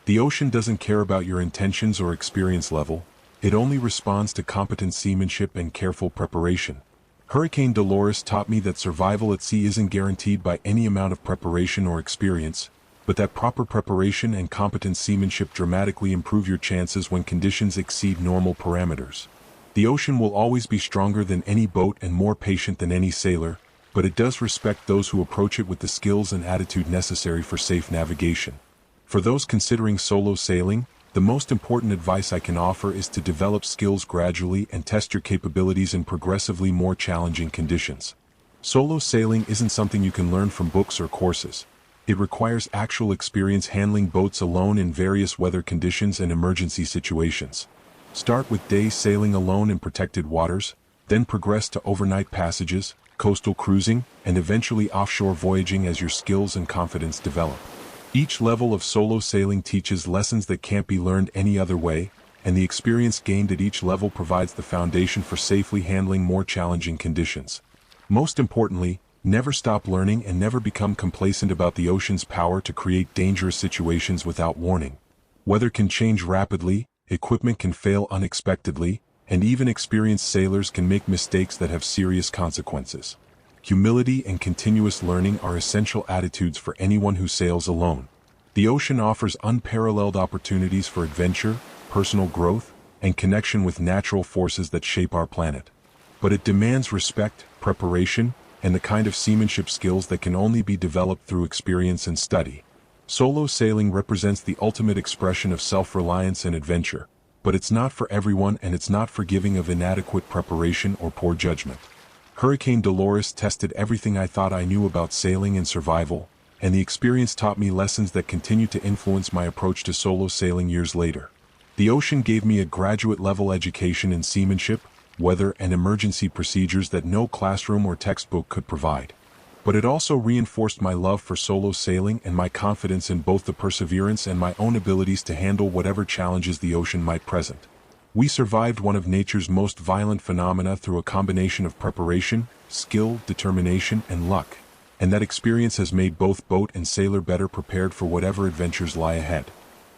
The ocean doesn't care about your intentions or experience level, it only responds to competent seamanship and careful preparation. Hurricane Dolores taught me that survival at sea isn't guaranteed by any amount of preparation or experience, but that proper preparation and competent seamanship dramatically improve your chances when conditions exceed normal parameters. The ocean will always be stronger than any boat and more patient than any sailor, but it does respect those who approach it with the skills and attitude necessary for safe navigation. For those considering solo sailing, the most important advice I can offer is to develop skills gradually and test your capabilities in progressively more challenging conditions. Solo sailing isn't something you can learn from books or courses. It requires actual experience handling boats alone in various weather conditions and emergency situations. Start with days sailing alone in protected waters, then progress to overnight passages, coastal cruising, and eventually offshore voyaging as your skills and confidence develop. Each level of solo sailing teaches lessons that can't be learned any other way, and the experience gained at each level provides the foundation for safely handling more challenging conditions. Most importantly, never stop learning and never become complacent about the ocean's power to create dangerous situations without warning. Weather can change rapidly, equipment can fail unexpectedly, and even experienced sailors can make mistakes that have serious consequences. Humility and continuous learning are essential attitudes for anyone who sails alone. The ocean offers unparalleled opportunities for adventure, personal growth, and connection with natural forces that shape our planet. But it demands respect, preparation, and the kind of seamanship skills that can only be developed through experience and study. Solo sailing represents the ultimate expression of self-reliance and adventure, but it's not for everyone and it's not forgiving of inadequate preparation or poor judgment. Hurricane Dolores tested everything I thought I knew about sailing and survival, and the experience taught me lessons that continue to influence my approach to solo sailing years later. The ocean gave me a graduate-level education in seamanship, weather, and emergency procedures that no classroom or textbook could provide. But it also reinforced my love for solo sailing and my confidence in both the Perseverance and my own abilities to handle whatever challenges the ocean might present. We survived one of nature's most violent phenomena through a combination of preparation, skill, determination, and luck, and that experience has made both boat and sailor better prepared for whatever adventures lie ahead.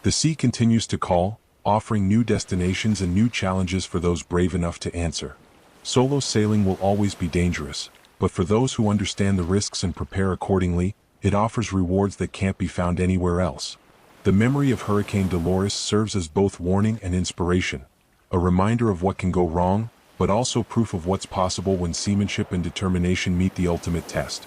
The sea continues to call, offering new destinations and new challenges for those brave enough to answer. Solo sailing will always be dangerous, but for those who understand the risks and prepare accordingly, it offers rewards that can't be found anywhere else. The memory of Hurricane Dolores serves as both warning and inspiration, a reminder of what can go wrong, but also proof of what's possible when seamanship and determination meet the ultimate test.